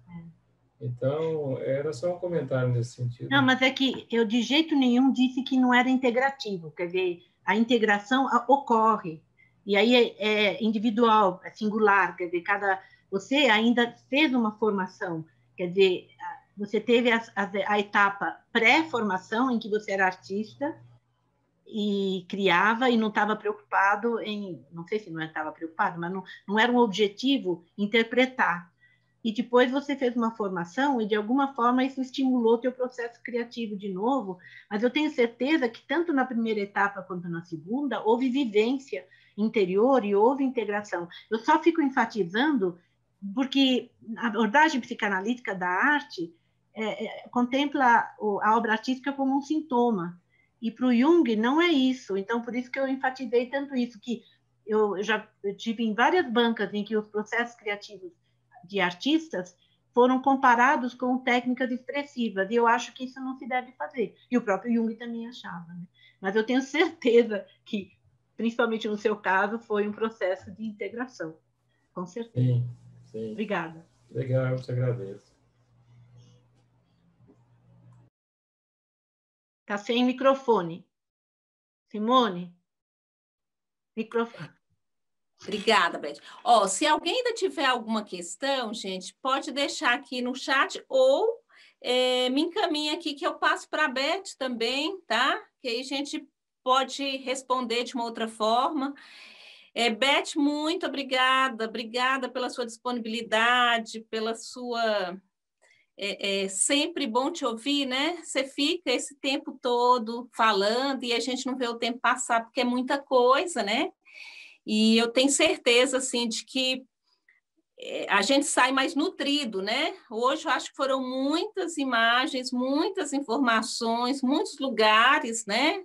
Então, era só um comentário nesse sentido. Não, mas é que eu de jeito nenhum disse que não era integrativo, quer dizer, a integração ocorre, e aí é individual, é singular, quer dizer, você ainda fez uma formação, quer dizer, você teve a etapa pré-formação, em que você era artista, e criava e não estava preocupado não sei se não estava preocupado, mas não era um objetivo interpretar. E depois você fez uma formação e, de alguma forma, isso estimulou o teu processo criativo de novo. Mas eu tenho certeza que, tanto na primeira etapa quanto na segunda, houve vivência interior e houve integração. Eu só fico enfatizando porque a abordagem psicanalítica da arte contempla a obra artística como um sintoma. E para o Jung não é isso. Então, por isso que eu enfatizei tanto isso, que eu tive em várias bancas em que os processos criativos de artistas foram comparados com técnicas expressivas, e eu acho que isso não se deve fazer. E o próprio Jung também achava, né? Mas eu tenho certeza que, principalmente no seu caso, foi um processo de integração. Com certeza. Sim, sim. Obrigada. Legal, eu te agradeço. Está sem microfone. Simone? Microfone. Obrigada, Beth. Ó, se alguém ainda tiver alguma questão, gente, pode deixar aqui no chat ou me encaminha aqui que eu passo para a Beth também, tá? Que aí a gente pode responder de uma outra forma. Beth, muito obrigada. Obrigada pela sua disponibilidade, pela sua... sempre bom te ouvir, né? Você fica esse tempo todo falando e a gente não vê o tempo passar, porque é muita coisa, né? E eu tenho certeza, assim, de que a gente sai mais nutrido, né? Hoje eu acho que foram muitas imagens, muitas informações, muitos lugares, né?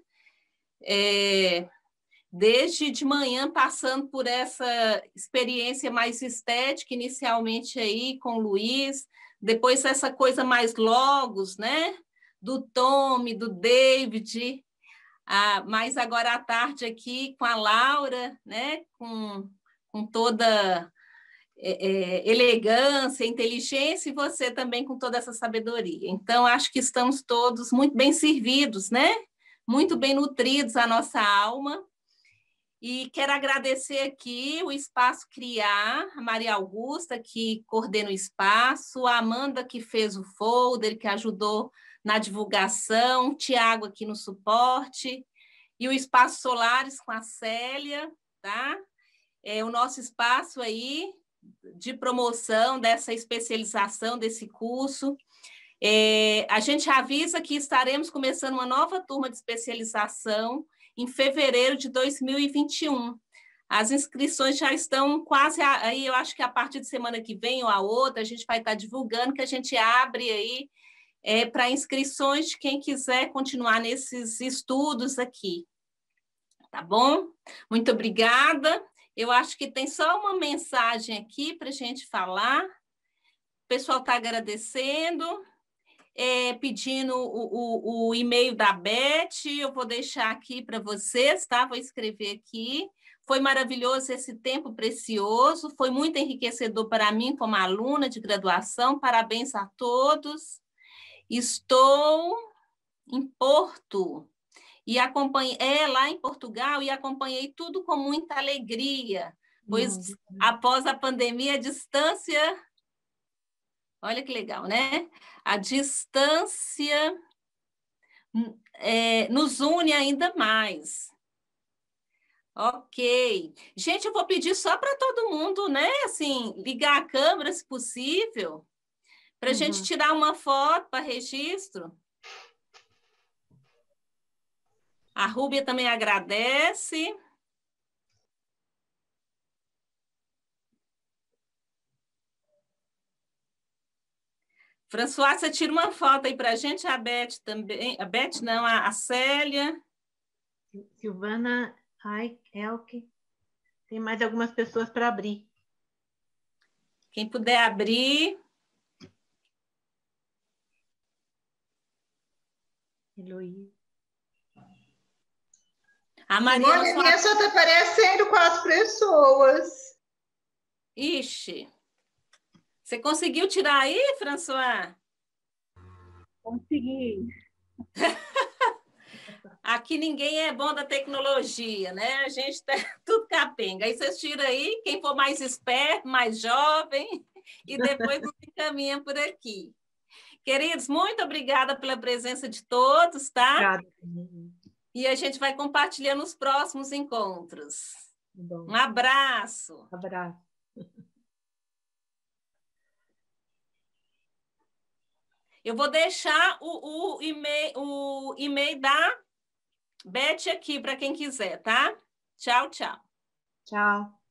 Desde de manhã, passando por essa experiência mais estética, inicialmente aí com o Luiz, depois essa coisa mais logos, né? Do Tommy, do David, mais agora à tarde aqui com a Laura, né? Com toda elegância, inteligência, e você também com toda essa sabedoria. Então, acho que estamos todos muito bem servidos, né? Muito bem nutridos a nossa alma. E quero agradecer aqui o Espaço Criar, a Maria Augusta, que coordena o espaço, a Amanda, que fez o folder, que ajudou na divulgação, o Tiago aqui no suporte, e o Espaço Solares com a Célia, tá? O nosso espaço aí de promoção dessa especialização desse curso. A gente avisa que estaremos começando uma nova turma de especialização em fevereiro de 2021. As inscrições já estão quase aí, eu acho que a partir de semana que vem ou a outra, a gente vai estar divulgando, que a gente abre aí para inscrições de quem quiser continuar nesses estudos aqui. Tá bom? Muito obrigada. Eu acho que tem só uma mensagem aqui para a gente falar. O pessoal está agradecendo. Pedindo o e-mail da Beth, eu vou deixar aqui para vocês, tá? Vou escrever aqui. Foi maravilhoso esse tempo precioso, foi muito enriquecedor para mim como aluna de graduação, parabéns a todos. Estou em Porto, e acompanhei lá em Portugal, e acompanhei tudo com muita alegria, pois após a pandemia, a distância... Olha que legal, né? A distância nos une ainda mais. Ok. Gente, eu vou pedir só para todo mundo, né? Assim, ligar a câmera, se possível, para a gente tirar uma foto para registro. A Rúbia também agradece. François, você tira uma foto aí para a gente, a Beth também. A Beth não, a Célia. Silvana, Elke. Tem mais algumas pessoas para abrir. Quem puder abrir. Heloísa. A Maria. A minha só está aparecendo com as pessoas. Ixi. Você conseguiu tirar aí, François? Consegui. Aqui ninguém é bom da tecnologia, né? A gente tá tudo capenga. Aí vocês tiram aí, quem for mais esperto, mais jovem, e depois nos encaminha por aqui. Queridos, muito obrigada pela presença de todos, tá? Obrigada. E a gente vai compartilhar nos próximos encontros. Bom. Um abraço. Abraço. Eu vou deixar o e-mail da Beth aqui para quem quiser, tá? Tchau, tchau. Tchau.